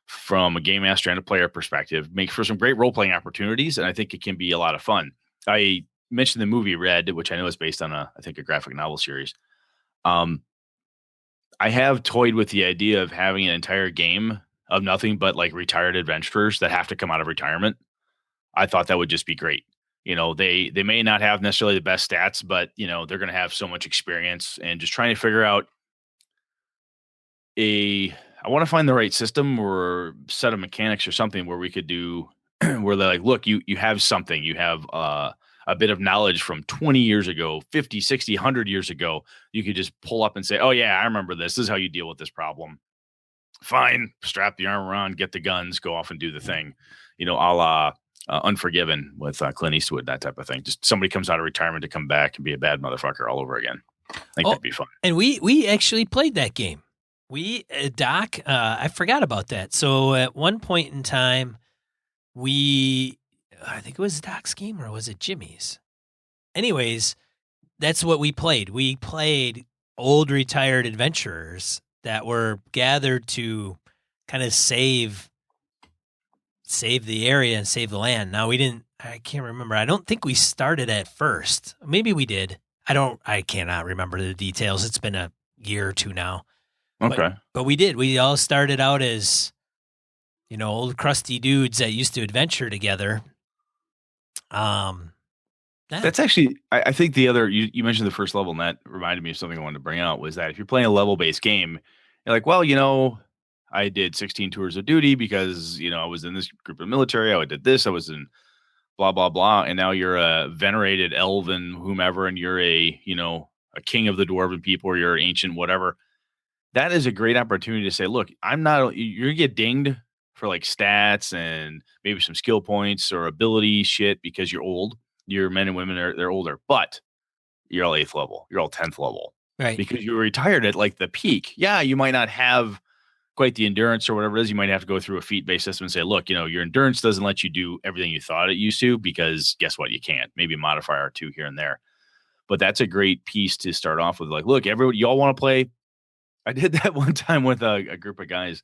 from a game master and a player perspective makes for some great role-playing opportunities. And I think it can be a lot of fun. I mentioned the movie Red, which I know is based on I think a graphic novel series. I have toyed with the idea of having an entire game of nothing but like retired adventurers that have to come out of retirement. I thought that would just be great. They may not have necessarily the best stats, but they're going to have so much experience, and just trying to figure out I want to find the right system or set of mechanics or something where we could do where they're like, look, you have something, you have a bit of knowledge from 20 years ago, 50, 60, 100 years ago. You could just pull up and say, oh yeah, I remember this. This is how you deal with this problem. Fine. Strap the armor on, get the guns, go off and do the thing, a la Unforgiven with Clint Eastwood, that type of thing. Just somebody comes out of retirement to come back and be a bad motherfucker all over again. I think that'd be fun. And we actually played that game. Doc, I forgot about that. So at one point in time, I think it was Doc's game, or was it Jimmy's? Anyways, that's what we played. We played old retired adventurers that were gathered to kind of save the area and save the land. Now I can't remember. I don't think we started at first. Maybe we did. I cannot remember the details. It's been a year or two now. Okay. But we did. We all started out as, old crusty dudes that used to adventure together. That's actually, I think the other, you mentioned the first level, and that reminded me of something I wanted to bring out, was that if you're playing a level-based game, you're like, well, I did 16 tours of duty because, I was in this group of military. I did this. I was in blah, blah, blah. And now you're a venerated elven whomever, and you're a king of the dwarven people, or you're an ancient whatever. That is a great opportunity to say, look, you're going to get dinged for like stats and maybe some skill points or ability shit because you're old. Your men and women they're older, but you're all 8th level. You're all 10th level. Right. Because you were retired at like the peak. Yeah, you might not have quite the endurance or whatever it is. You might have to go through a feat-based system and say, look, your endurance doesn't let you do everything you thought it used to, because guess what? You can't. Maybe a modifier or two here and there. But that's a great piece to start off with. Like, look, everybody, y'all want to play? I did that one time with a group of guys,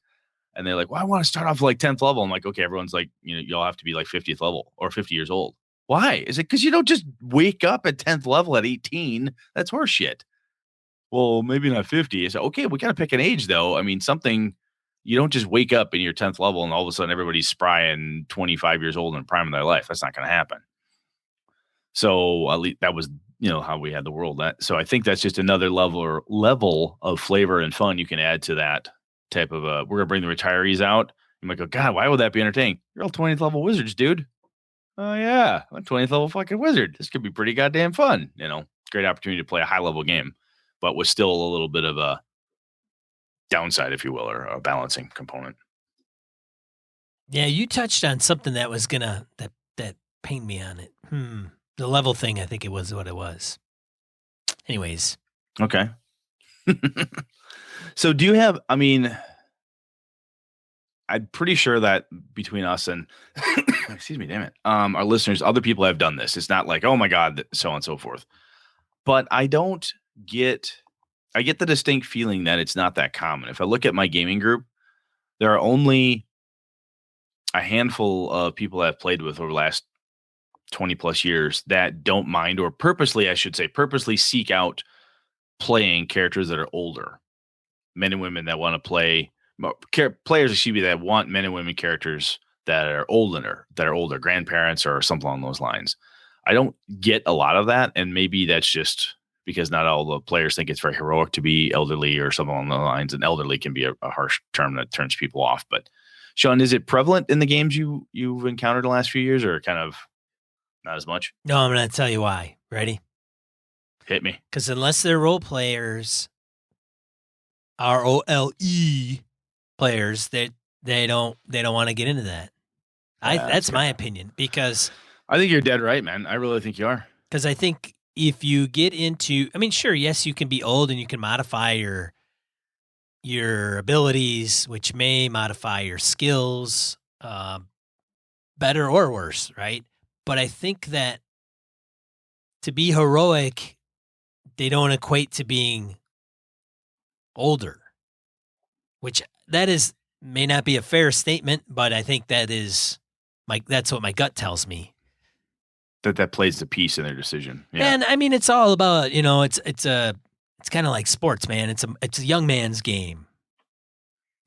and they're like, well, I want to start off like 10th level. I'm like, okay, everyone's like, y'all have to be like 50th level or 50 years old. Why? Is it because you don't just wake up at 10th level at 18? That's horseshit. Well, maybe not 50. So, okay, we got to pick an age, though. I mean, something, you don't just wake up in your 10th level and all of a sudden everybody's spry and 25 years old in the prime of their life. That's not going to happen. So at least that was, how we had the world. So I think that's just another level of flavor and fun you can add to that type of we're going to bring the retirees out. You might go, God, why would that be entertaining? You're all 20th level wizards, dude. Oh, yeah. I'm a 20th level fucking wizard. This could be pretty goddamn fun. Great opportunity to play a high level game, but with still a little bit of a downside, if you will, or a balancing component. Yeah, you touched on something that was that pained me on it. The level thing, I think it was what it was. Anyways. Okay. So do you have, I'm pretty sure that between us and, excuse me, damn it, our listeners, other people have done this. It's not like, oh my God, so on and so forth. But I get the distinct feeling that it's not that common. If I look at my gaming group, there are only a handful of people I've played with over the last 20 plus years that don't mind, or purposely seek out playing characters that are older, men and women that want to play players, that want men and women characters that are older, grandparents or something along those lines. I don't get a lot of that. And maybe that's just because not all the players think it's very heroic to be elderly or something along the lines. And elderly can be a harsh term that turns people off. But Sean, is it prevalent in the games you've encountered the last few years, or kind of not as much? No, I'm going to tell you why. Ready? Hit me. Because unless they're role players, ROLE players, they don't want to get into that. That's my opinion, because I think you're dead right, man. I really think you are. Because I think if you get into, sure, yes, you can be old and you can modify your your abilities, which may modify your skills, better or worse, right? But I think that to be heroic, they don't equate to being older, which may not be a fair statement, but I think that's what my gut tells me. That plays the piece in their decision. Yeah. And I mean, it's all about, it's kind of like sports, man. It's a young man's game.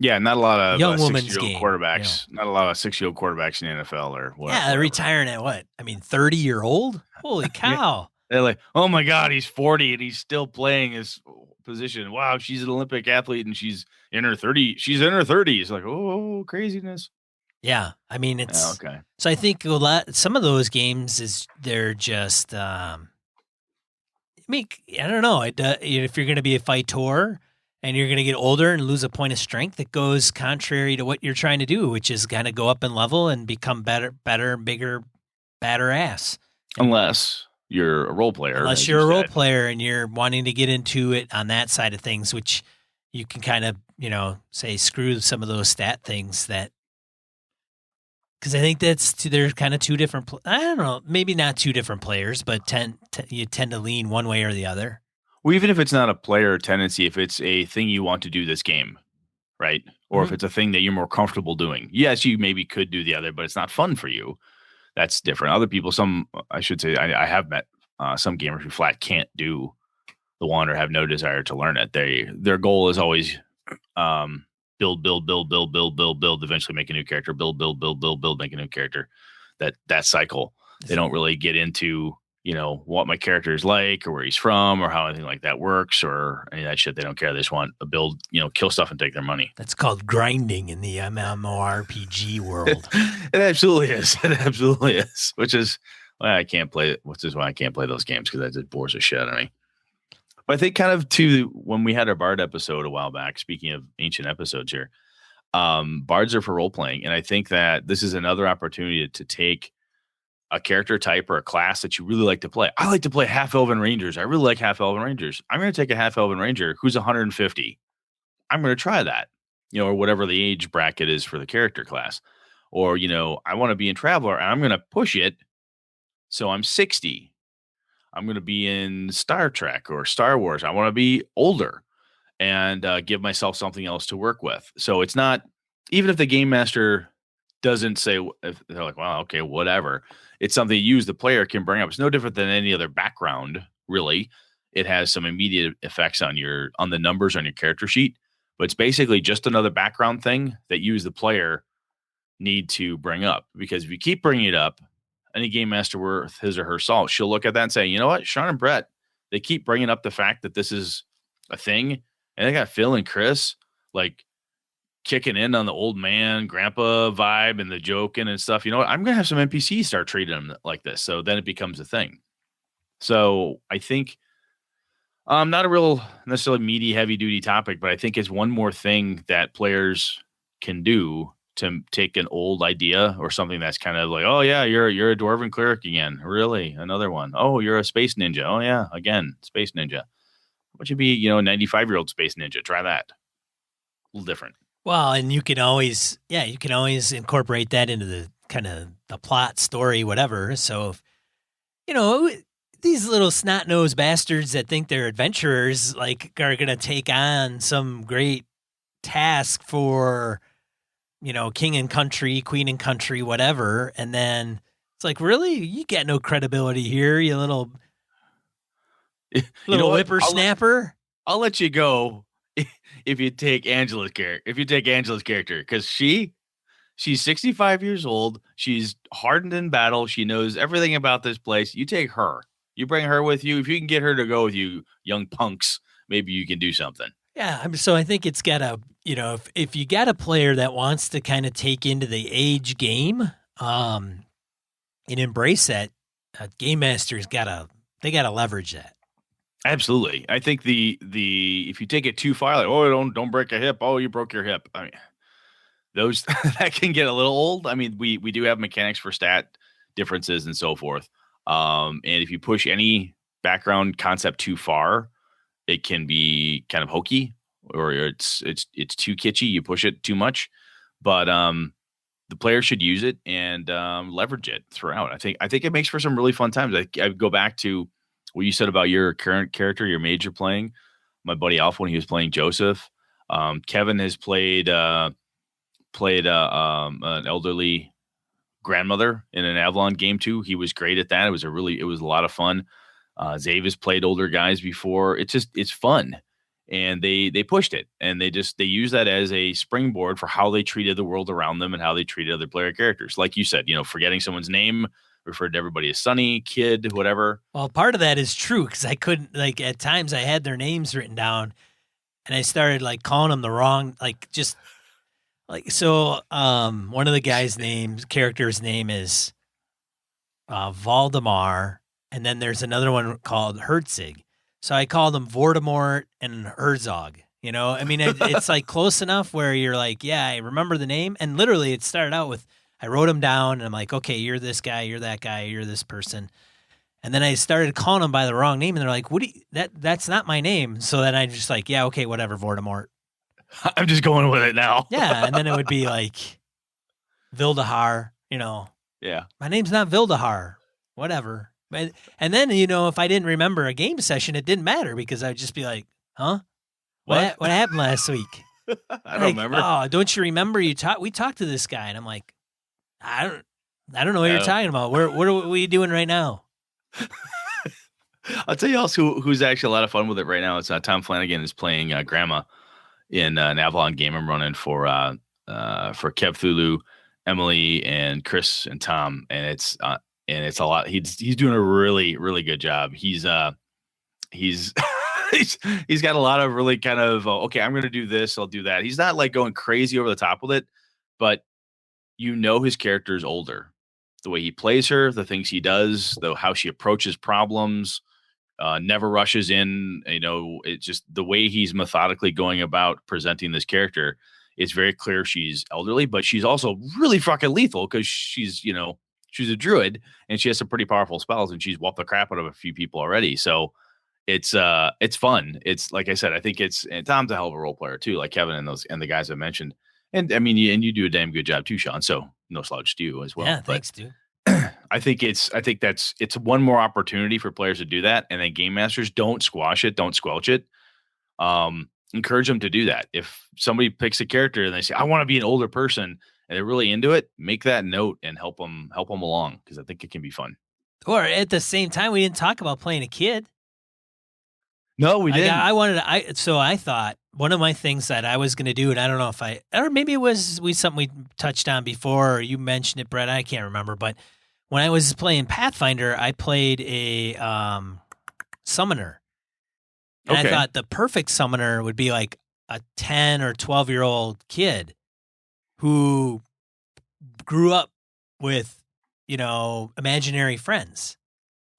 Yeah, not a lot of young woman's game quarterbacks. Not a lot of 6-year-old quarterbacks in the NFL or what. Yeah, they're retiring at what? I mean, 30-year-old. Holy cow! They're like, oh my god, he's 40 and he's still playing his position. Wow, she's an Olympic athlete and she's in her 30s. She's in her 30s. Like, oh, craziness. Yeah, I mean it's okay. So I think some of those games they're just. I don't know. If you're going to be a fighter and you're going to get older and lose a point of strength, it goes contrary to what you're trying to do, which is kind of go up in level and become better, bigger, badder ass. Unless you're a role player. Unless you're a role player and you're wanting to get into it on that side of things, which you can kind of, say screw some of those stat things that. Because I think they're kind of two different. I don't know, maybe not two different players, but you tend to lean one way or the other. Well, even if it's not a player tendency, if it's a thing you want to do this game, right? Or if it's a thing that you're more comfortable doing, yes, you maybe could do the other, but it's not fun for you. That's different. Other people, I have met some gamers who flat can't do the one or have no desire to learn it. Their goal is always build, eventually make a new character, build, make a new character. That cycle. They don't really get into, what my character is like or where he's from or how anything like that works or any of that shit. They don't care. They just want to build, kill stuff and take their money. That's called grinding in the MMORPG world. It absolutely is. It absolutely is. Which is why I can't play those games, because that just bores the shit out of me. But I think kind of when we had our Bard episode a while back, speaking of ancient episodes here, Bards are for role playing. And I think that this is another opportunity to take a character type or a class that you really like to play. I like to play half-elven rangers. I really like half-elven rangers. I'm going to take a half-elven ranger who's 150. I'm going to try that, or whatever the age bracket is for the character class. Or, I want to be in Traveler and I'm going to push it so I'm 60. I'm going to be in Star Trek or Star Wars. I want to be older and give myself something else to work with. So it's not, even if the game master doesn't say, if they're like, well, okay, whatever. It's something you as the player can bring up. It's no different than any other background, really. It has some immediate effects on the numbers on your character sheet, but it's basically just another background thing that you as the player need to bring up. Because if you keep bringing it up, any game master worth his or her salt, she'll look at that and say, you know what, Sean and Brett, they keep bringing up the fact that this is a thing, and they got Phil and Chris like kicking in on the old man grandpa vibe and the joking and stuff. You know what, I'm gonna have some NPCs start treating them like this, so then it becomes a thing. So I think not a real necessarily meaty heavy duty topic, but I think it's one more thing that players can do to take an old idea or something that's kind of like, oh yeah, you're a dwarven cleric again. Really? Another one. Oh, you're a space ninja. Oh yeah, again, space ninja. What should be, a 95-year-old space ninja? Try that. A little different. Well, and you can always incorporate that into the kind of the plot, story, whatever. So, these little snot-nosed bastards that think they're adventurers, like, are going to take on some great task for, king and country, queen and country, whatever. And then it's like, really? You got no credibility here, you little whippersnapper. I'll let you go if you take Angela's character, because she's 65 years old. She's hardened in battle. She knows everything about this place. You take her. You bring her with you. If you can get her to go with you, young punks, maybe you can do something. Yeah, so I think it's got to, if you got a player that wants to kind of take into the age game and embrace that, game masters got to leverage that. Absolutely. I think the if you take it too far, like, oh, don't break a hip. Oh, you broke your hip. I mean, those that can get a little old. I mean, we do have mechanics for stat differences and so forth. And if you push any background concept too far, it can be kind of hokey or it's too kitschy. You push it too much, but the player should use it and leverage it throughout. I think it makes for some really fun times. I go back to what you said about your current character, your mage you're playing. My buddy Alpha, when he was playing Joseph, Kevin has played an elderly grandmother in an Avalon game too. He was great at that. It was a lot of fun. Zave has played older guys before. It's fun. And they pushed it, and they use that as a springboard for how they treated the world around them and how they treated other player characters. Like you said, forgetting someone's name, referred to everybody as Sonny, Kid, whatever. Well, part of that is true because I couldn't, like, at times I had their names written down, and I started like calling them the wrong, like, just like, so. One of the guys' character's name is Valdemar, and then there's another one called Herzig. So I called them Voldemort and Herzog. I mean, it's like close enough where you're like, yeah, I remember the name. And literally it started out with, I wrote them down and I'm like, okay, you're this guy, you're that guy, you're this person. And then I started calling them by the wrong name and they're like, that's not my name. So then I just like, yeah, okay, whatever, Voldemort. I'm just going with it now. Yeah. And then it would be like Vildahar, Yeah. My name's not Vildahar, whatever. And then, if I didn't remember a game session, it didn't matter because I'd just be like, huh? What happened last week? I don't remember. Oh, don't you remember we talked to this guy? And I'm like, I don't know what you're talking about. What are we doing right now? I'll tell you else who's actually a lot of fun with it right now. It's Tom Flanagan is playing Grandma in an Avalon game I'm running for Kev Thulu, Emily, and Chris and Tom, and it's a lot. He's doing a really, really good job. He's he's got a lot of really kind of okay, I'm going to do this, I'll do that. He's not like going crazy over the top with it, but his character is older. The way he plays her, the things he does, how she approaches problems, never rushes in. It's just the way he's methodically going about presenting this character. It's very clear she's elderly, but she's also really fucking lethal because she's a druid and she has some pretty powerful spells and she's whooped the crap out of a few people already. So it's fun. It's like I said, I think and Tom's a hell of a role player too, like Kevin and the guys I mentioned. And I mean, you do a damn good job too, Sean. So no slouch to you as well. Yeah, thanks, dude. I think it's one more opportunity for players to do that. And then game masters, don't squash it. Don't squelch it. Encourage them to do that. If somebody picks a character and they say, I want to be an older person, and they're really into it, make that note and help them along because I think it can be fun. Or at the same time, we didn't talk about playing a kid. No, we didn't. So I thought one of my things that I was going to do, and I don't know if or maybe it was something we touched on before, or you mentioned it, Brett. I can't remember. But when I was playing Pathfinder, I played a summoner. And I thought the perfect summoner would be like a 10 or 12-year-old kid who grew up with, imaginary friends.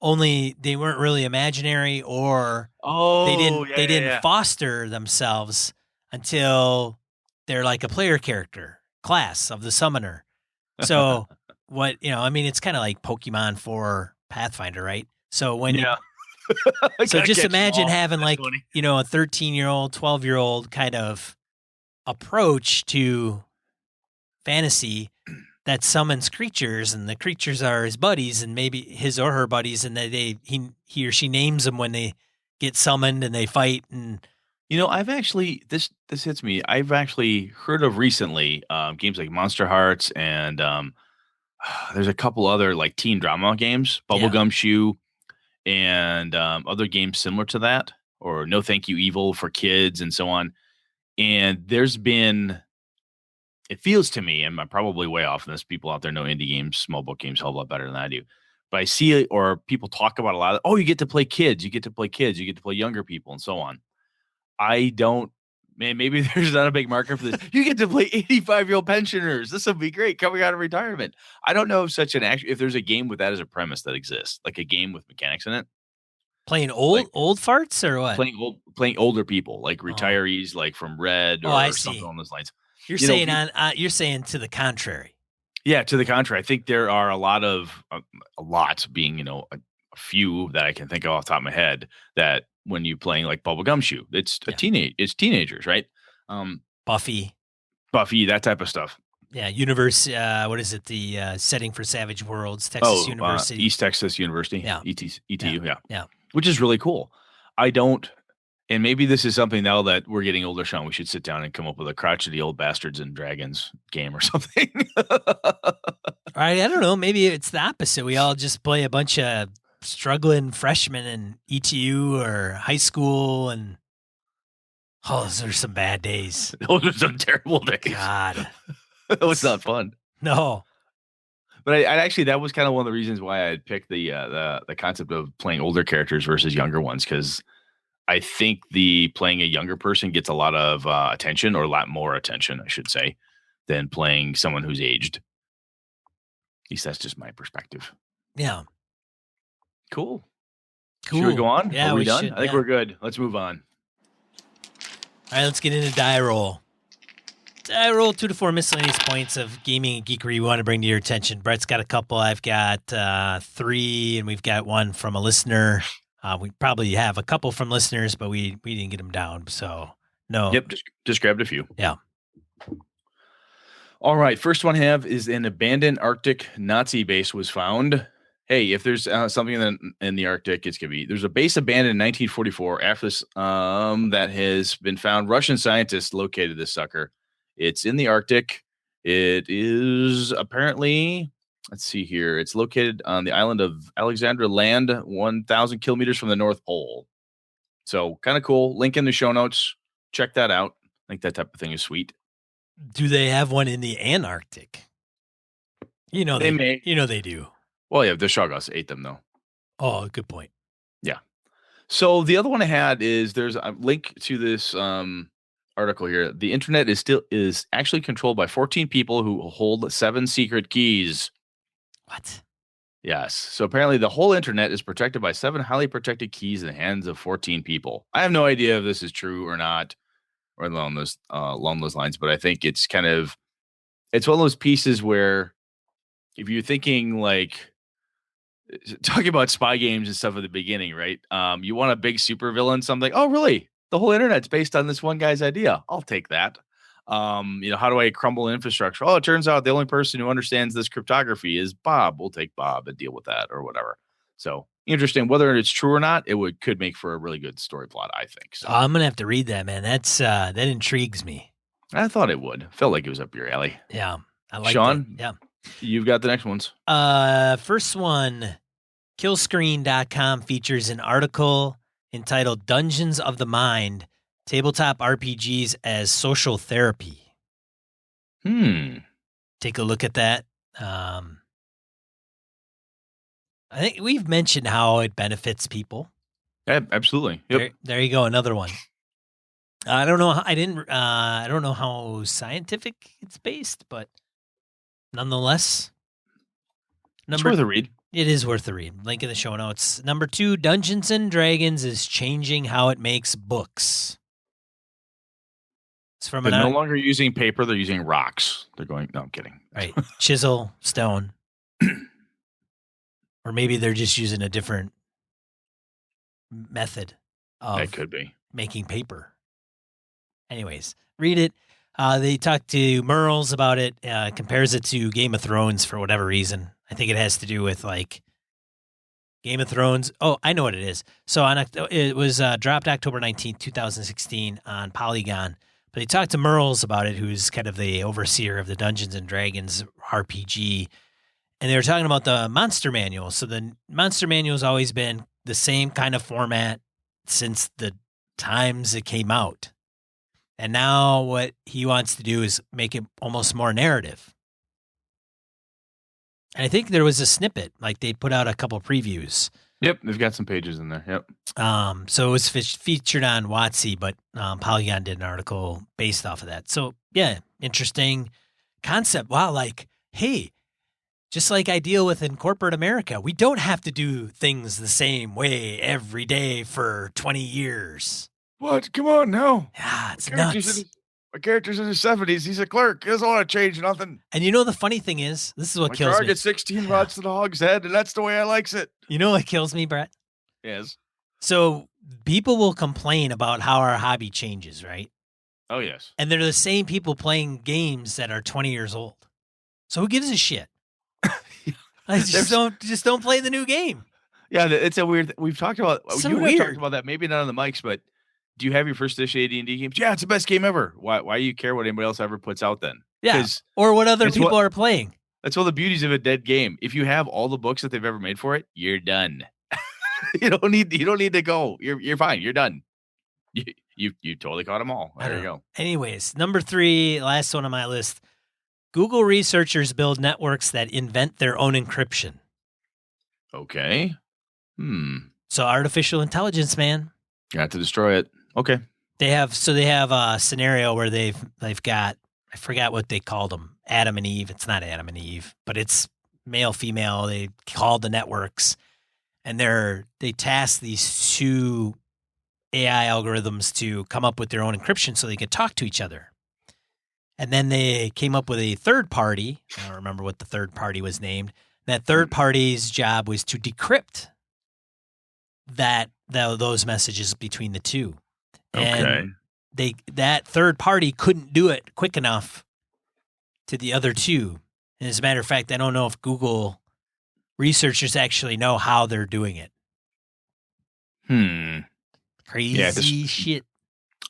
Only they weren't really imaginary, or they didn't foster themselves until they're like a player character class of the summoner. So it's kind of like Pokemon for Pathfinder, right? So so just imagine having like, funny. A 13-year-old, 12-year-old kind of approach to fantasy that summons creatures, and the creatures are his buddies and maybe his or her buddies, and he or she names them when they get summoned and they fight. And I've actually this hits me. I've actually heard of recently games like Monster Hearts and there's a couple other like teen drama games, Bubblegum Shoe, and other games similar to that, or No Thank You Evil for kids and so on. And there's been, it feels to me, and I'm probably way off on this, people out there know indie games, small book games a whole lot better than I do. But I see it, or people talk about a lot of, you get to play kids, you get to play younger people and so on. I don't, man, maybe there's not a big market for this. You get to play 85-year-old pensioners. This will be great coming out of retirement. I don't know if if there's a game with that as a premise that exists, like a game with mechanics in it. Playing old farts or what? Playing older people, like retirees, like from Red or something on those lines. You're saying to the contrary. Yeah, to the contrary. I think there are a lot being, a few that I can think of off the top of my head that when you playing like Bubble Gumshoe. It's it's teenagers, right? Buffy, that type of stuff. Yeah, what is it? The setting for Savage Worlds, Texas University, East Texas University. Yeah, ETU. Yeah, which is really cool. And maybe this is something now that we're getting older, Sean. We should sit down and come up with a crotchety old bastards and dragons game or something. All right, I don't know. Maybe it's the opposite. We all just play a bunch of struggling freshmen in ETU or high school, and those are some bad days. Those are some terrible days. God. It was not fun. No. But I actually, that was kind of one of the reasons why I picked the concept of playing older characters versus younger ones, because I think playing a younger person gets a lot of attention, or a lot more attention, I should say, than playing someone who's aged. At least that's just my perspective. Yeah. Cool. Should we go on? Yeah, Are we done? I think we're good. Let's move on. All right, let's get into die roll. Die roll 2 to 4 miscellaneous points of gaming and geekery we want to bring to your attention. Brett's got a couple. I've got 3, and we've got 1 from a listener. We probably have a couple from listeners, but we didn't get them down. So no. Yep, just grabbed a few. Yeah. All right. First one I have is an abandoned Arctic Nazi base was found. Hey, if there's something in the Arctic, it's gonna be. There's a base abandoned in 1944 after this that has been found. Russian scientists located this sucker. It's in the Arctic. It is apparently, let's see here. It's located on the island of Alexandra Land, 1,000 kilometers from the North Pole. So kind of cool. Link in the show notes. Check that out. I think that type of thing is sweet. Do they have one in the Antarctic? They may. They do. Well, yeah, the Shoggoths ate them, though. Oh, good point. Yeah. So the other one I had is there's a link to this article here. The internet is actually controlled by 14 people who hold 7 secret keys. What? Yes. So apparently the whole internet is protected by 7 highly protected keys in the hands of 14 people. I have no idea if this is true or not, or along those lines, but I think it's one of those pieces where if you're thinking like talking about spy games and stuff at the beginning, right? You want a big supervillain, something. Oh, really? The whole internet's based on this one guy's idea. I'll take that. How do I crumble infrastructure? Oh, it turns out the only person who understands this cryptography is Bob. We'll take Bob and deal with that or whatever. So interesting. Whether it's true or not, could make for a really good story plot, I think. So I'm gonna have to read that, man. that intrigues me. I thought it would. Felt like it was up your alley. Yeah, I like Sean. Yeah, you've got the next ones. First one, Killscreen.com features an article entitled "Dungeons of the Mind: Tabletop RPGs as Social Therapy." Take a look at that. I think we've mentioned how it benefits people. Yeah, absolutely. Yep. There you go. Another one. I don't know. I don't know how scientific it's based, but nonetheless, it's worth a read. It is worth a read. Link in the show notes. Number 2, Dungeons and Dragons is changing how it makes books. It's from they're no longer using paper; they're using rocks. They're going. No, I'm kidding. Right, chisel, stone, or maybe they're just using a different method of that could be making paper. Anyways, read it. They talked to Merles about it. Compares it to Game of Thrones for whatever reason. I think it has to do with like Game of Thrones. Oh, I know what it is. So it was dropped October 19th, 2016 on Polygon. But they talked to Merles about it, who's kind of the overseer of the Dungeons and Dragons RPG. And they were talking about the Monster Manual. So the Monster Manual has always been the same kind of format since the times it came out. And now what he wants to do is make it almost more narrative. And I think there was a snippet, like they put out a couple previews. Yep, they've got some pages in there. Yep. So it was featured on WotC, but Polygon did an article based off of that. So yeah, interesting concept. Wow, like, hey, just like I deal with in corporate America, we don't have to do things the same way every day for 20 years. What? Come on now. Yeah, it's nuts. My character's in his 70s. He's a clerk. He doesn't want to change nothing. And the funny thing is, this is what kills me. My car gets 16 rods to the hog's head, and that's the way I likes it. You know what kills me, Brett? Yes. So people will complain about how our hobby changes, right? Oh, yes. And they're the same people playing games that are 20 years old. So who gives a shit? Just don't play the new game. Yeah, it's a weird. We've talked about So you and I weird. talked about that. Maybe not on the mics, but do you have your first edition AD&D games? Yeah, it's the best game ever. Why do you care what anybody else ever puts out then? Yeah, or what other people are playing. That's one of the beauties of a dead game. If you have all the books that they've ever made for it, you're done. you don't need to go. You're fine. You're done. You totally caught them all. There you go. Anyways, number 3, last one on my list. Google researchers build networks that invent their own encryption. Okay. So artificial intelligence, man. You have to destroy it. Okay. They have a scenario where they've got, I forgot what they called them, Adam and Eve. It's not Adam and Eve, but it's male, female. They called the networks, and they tasked these 2 AI algorithms to come up with their own encryption so they could talk to each other. And then they came up with a third party. I don't remember what the third party was named. That third party's job was to decrypt those messages between the 2. And that third party couldn't do it quick enough to the other 2. And as a matter of fact, I don't know if Google researchers actually know how they're doing it. Crazy shit.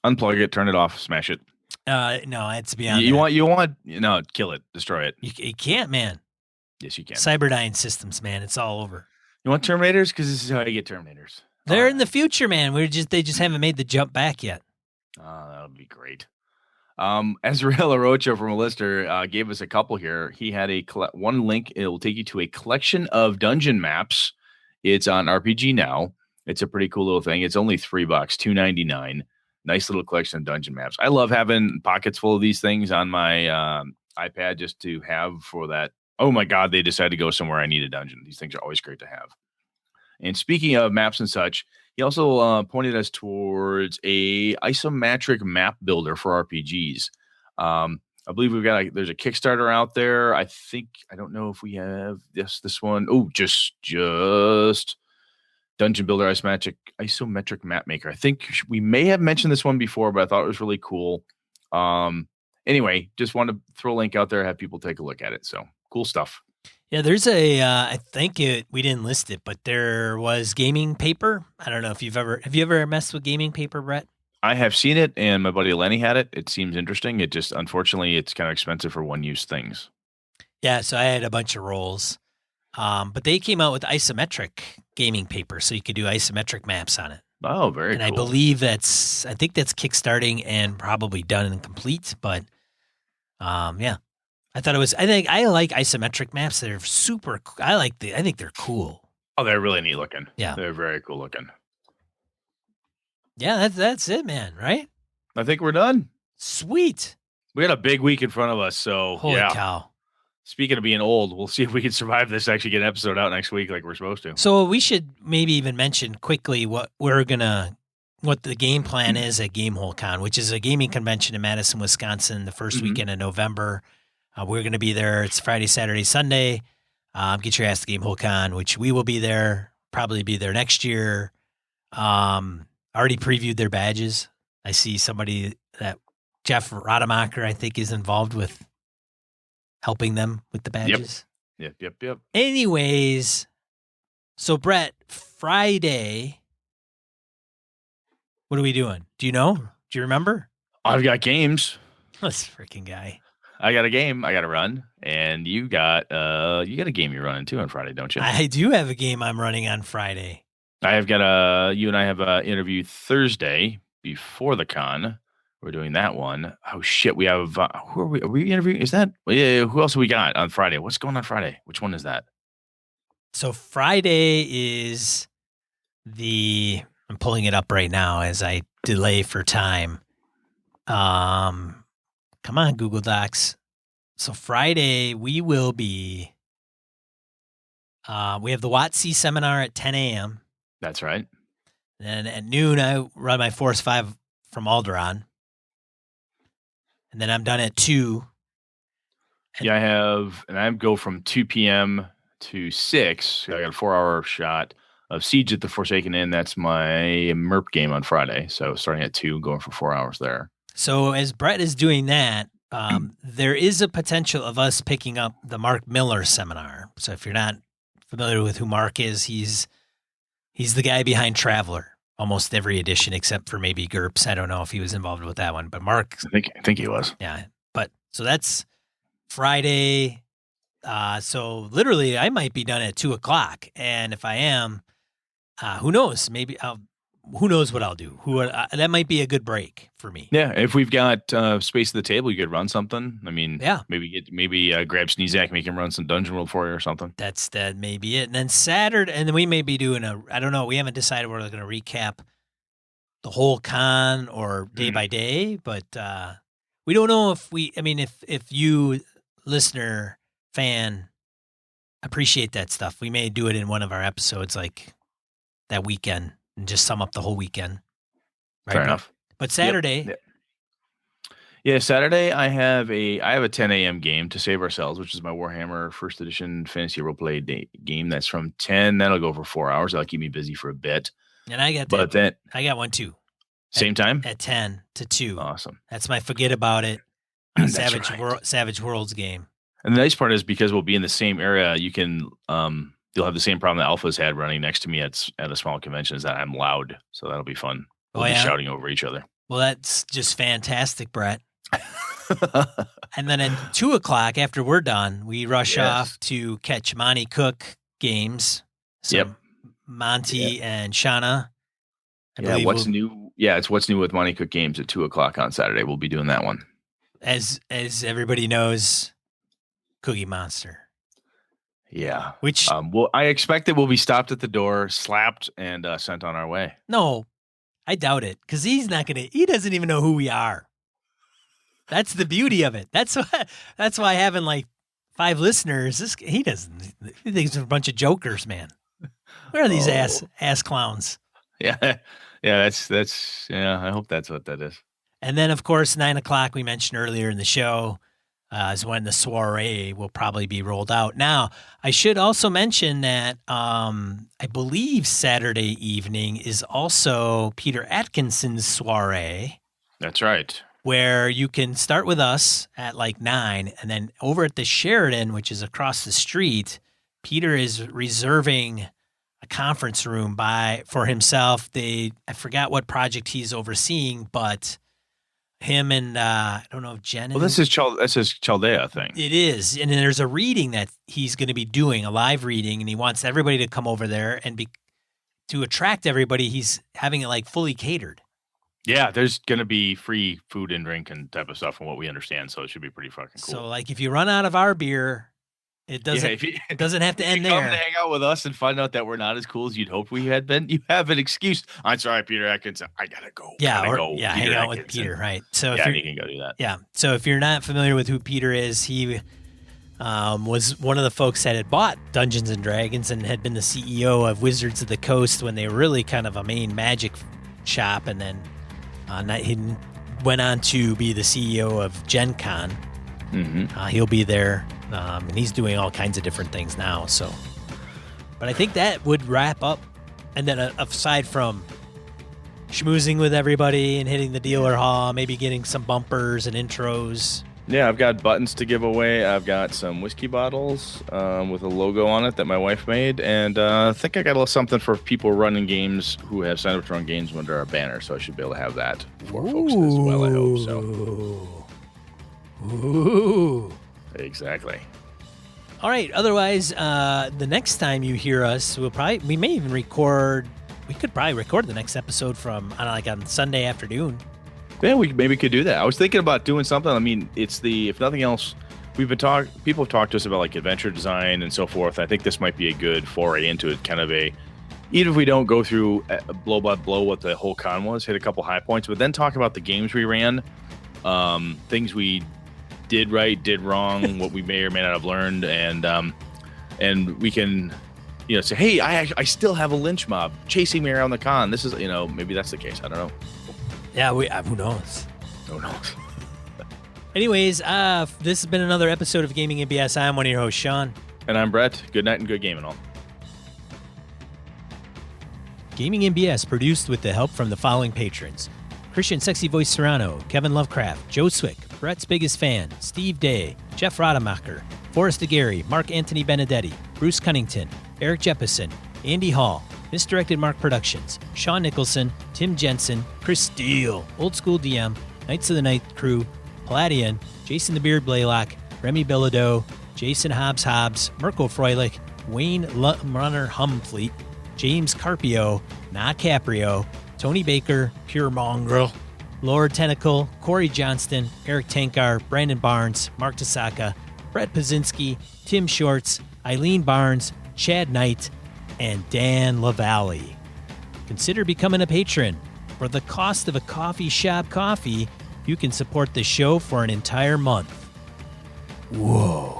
Unplug it, turn it off, smash it. No, it's beyond. You want kill it, destroy it. You can't, man. Yes, you can. Cyberdyne systems, man. It's all over. You want Terminators? Because this is how you get Terminators. They're in the future, man. They just haven't made the jump back yet. That would be great. Azrael Arocha from a listener gave us a couple here. He had one link. It will take you to a collection of dungeon maps. It's on RPG Now. It's a pretty cool little thing. It's only $3, $2.99. Nice little collection of dungeon maps. I love having pockets full of these things on my iPad just to have for that. Oh my God, they decided to go somewhere. I need a dungeon. These things are always great to have. And speaking of maps and such, he also pointed us towards a isometric map builder for RPGs. I believe there's a Kickstarter out there. I don't know if we have this one. Oh, just Dungeon Builder isometric map maker. I think we may have mentioned this one before, but I thought it was really cool. Anyway, just want to throw a link out there, have people take a look at it. So cool stuff. Yeah, there's I think we didn't list it, but there was gaming paper. I don't know if have you ever messed with gaming paper, Brett? I have seen it, and my buddy Lenny had it. It seems interesting. It just, unfortunately, it's kind of expensive for one-use things. Yeah, so I had a bunch of rolls. But they came out with isometric gaming paper, so you could do isometric maps on it. Oh, very cool. And I believe I think that's kickstarting and probably done and complete, but yeah. I like isometric maps. They're super I think they're cool. Oh, they're really neat looking. Yeah. They're very cool looking. Yeah, that's it, man, right? I think we're done. Sweet. We got a big week in front of us, so holy cow. Speaking of being old, we'll see if we can survive this, actually get an episode out next week like we're supposed to. So we should maybe even mention quickly what the game plan is at Gamehole Con, which is a gaming convention in Madison, Wisconsin, the first weekend in November. We're going to be there. It's Friday, Saturday, Sunday. Get your ass to Gamehole Con, which we will be there, probably be there next year. Already previewed their badges. I see somebody that Jeff Rademacher, I think, is involved with helping them with the badges. Yep. Anyways, so Brett, Friday, what are we doing? Do you know? Do you remember? I've got games. This freaking guy. I got a game I got to run, and you got a game you're running too on Friday, don't you? I do have a game I'm running on Friday. I have got you and I have an interview Thursday before the con. We're doing that one. Oh shit, we have who are we? Are we interviewing? Is that who else have we got on Friday? What's going on Friday? Which one is that? So Friday is I'm pulling it up right now as I delay for time. Come on, Google Docs. So Friday we will be. We have the WotC seminar at 10 a.m. That's right. Then at noon I run my Force 5 from Alderaan. And then I'm done at 2. I go from 2 p.m. to 6. I got a 4-hour shot. of Siege at the Forsaken Inn. That's my MERP game on Friday. So starting at 2, going for 4 hours there. So as Brett is doing that, there is a potential of us picking up the Mark Miller seminar. So if you're not familiar with who Mark is, he's the guy behind Traveler, almost every edition except for maybe GURPS. I don't know if he was involved with that one, but Mark, I think he was. Yeah, but so that's Friday. So literally, I might be done at 2:00, and if I am, who knows? Maybe who knows what I'll do? That might be a good break for me. Yeah, if we've got space at the table, you could run something. I mean, yeah, maybe grab Sneezak, make him run some Dungeon World for you or something. That may be it. And then Saturday, and then we may be doing I don't know. We haven't decided whether we're going to recap the whole con or day by day, but we don't know if if you listener fan appreciate that stuff, we may do it in one of our episodes like that weekend and just sum up the whole weekend. Right? Fair enough. But Saturday. Yep. Yeah, Saturday I have a 10 a.m. game to Save Ourselves, which is my Warhammer First Edition fantasy roleplay game. That's from 10. That'll go for 4 hours. That'll keep me busy for a bit. And I got I got one too. Same time? At 10 to 2. Awesome. That's my Forget About It Savage Worlds game. And the nice part is because we'll be in the same area, you can you'll have the same problem that Alpha's had running next to me at a small convention, is that I'm loud. So that'll be fun. We'll be shouting over each other. Well, that's just fantastic, Brett. And then at 2:00, after we're done, we rush off to catch Monty Cook games. So Monty and Shauna. What's new? Yeah, it's What's New with Monty Cook games at 2:00 on Saturday. We'll be doing that one. As everybody knows, Cookie Monster. Yeah. Which I expect that we'll be stopped at the door, slapped, and sent on our way. No, I doubt it, because he doesn't even know who we are. That's the beauty of it. That's why having like 5 listeners, he thinks we're a bunch of jokers, man. Where are these ass clowns? Yeah. Yeah, that's I hope that's what that is. And then of course 9:00 we mentioned earlier in the show is when the soiree will probably be rolled out. Now, I should also mention that I believe Saturday evening is also Peter Atkinson's soiree. That's right. Where you can start with us at like 9, and then over at the Sheridan, which is across the street, Peter is reserving a conference room for himself. I forgot what project he's overseeing, but him and I don't know if Jen. Well, this is Chaldea thing. It is, and there's a reading that he's going to be doing, a live reading, and he wants everybody to come over there and to attract everybody. He's having it like fully catered. Yeah, there's going to be free food and drink and type of stuff from what we understand, so it should be pretty fucking cool. So, like, if you run out of our beer, it doesn't it doesn't have to end there. Come to hang out with us and find out that we're not as cool as you'd hoped we had been. You have an excuse. I'm sorry, Peter Atkinson. I gotta go. Yeah, hang out with Peter, right? So you can go do that. Yeah. So if you're not familiar with who Peter is, he was one of the folks that had bought Dungeons and Dragons and had been the CEO of Wizards of the Coast when they were really kind of a main magic shop, and then he went on to be the CEO of Gen Con. Mm-hmm. He'll be there, and he's doing all kinds of different things now. So, but I think that would wrap up. And then aside from schmoozing with everybody and hitting the dealer hall, maybe getting some bumpers and intros. Yeah, I've got buttons to give away. I've got some whiskey bottles with a logo on it that my wife made. And I think I got a little something for people running games who have signed up to run games under our banner. So I should be able to have that for folks as well, I hope so. Ooh. Exactly. All right. Otherwise, the next time you hear us, we may even record. We could probably record the next episode on Sunday afternoon. Yeah, we maybe could do that. I was thinking about doing something. I mean, if nothing else, people have talked to us about like adventure design and so forth. I think this might be a good foray into it, kind of even if we don't go through blow by blow what the whole con was, hit a couple high points, but then talk about the games we ran, things we did right, did wrong, what we may or may not have learned, and we can, say, hey, I still have a lynch mob chasing me around the con. This is, maybe that's the case. I don't know. Yeah, who knows? Who knows? Anyways, this has been another episode of Gaming and BS. I'm one of your hosts, Sean. And I'm Brett. Good night and good game and all. Gaming MBS produced with the help from the following patrons: Christian Sexy Voice Serrano, Kevin Lovecraft, Joe Swick, Brett's Biggest Fan, Steve Day, Jeff Rademacher, Forrest DeGary, Mark Anthony Benedetti, Bruce Cunnington, Eric Jeppesen, Andy Hall, Misdirected Mark Productions, Sean Nicholson, Tim Jensen, Chris Steele, Old School DM, Knights of the Night Crew, Palladian, Jason the Beard Blaylock, Remy Bilodeau, Jason Hobbs, Mirko Froelich, Wayne Runner Humfleet, James Carpio, Na Caprio, Tony Baker, Pure Mongrel, Lord Tentacle, Corey Johnston, Eric Tankar, Brandon Barnes, Mark Tasaka, Brett Pazinski, Tim Shorts, Eileen Barnes, Chad Knight, and Dan LaValle. Consider becoming a patron. For the cost of a coffee shop coffee, you can support the show for an entire month. Whoa.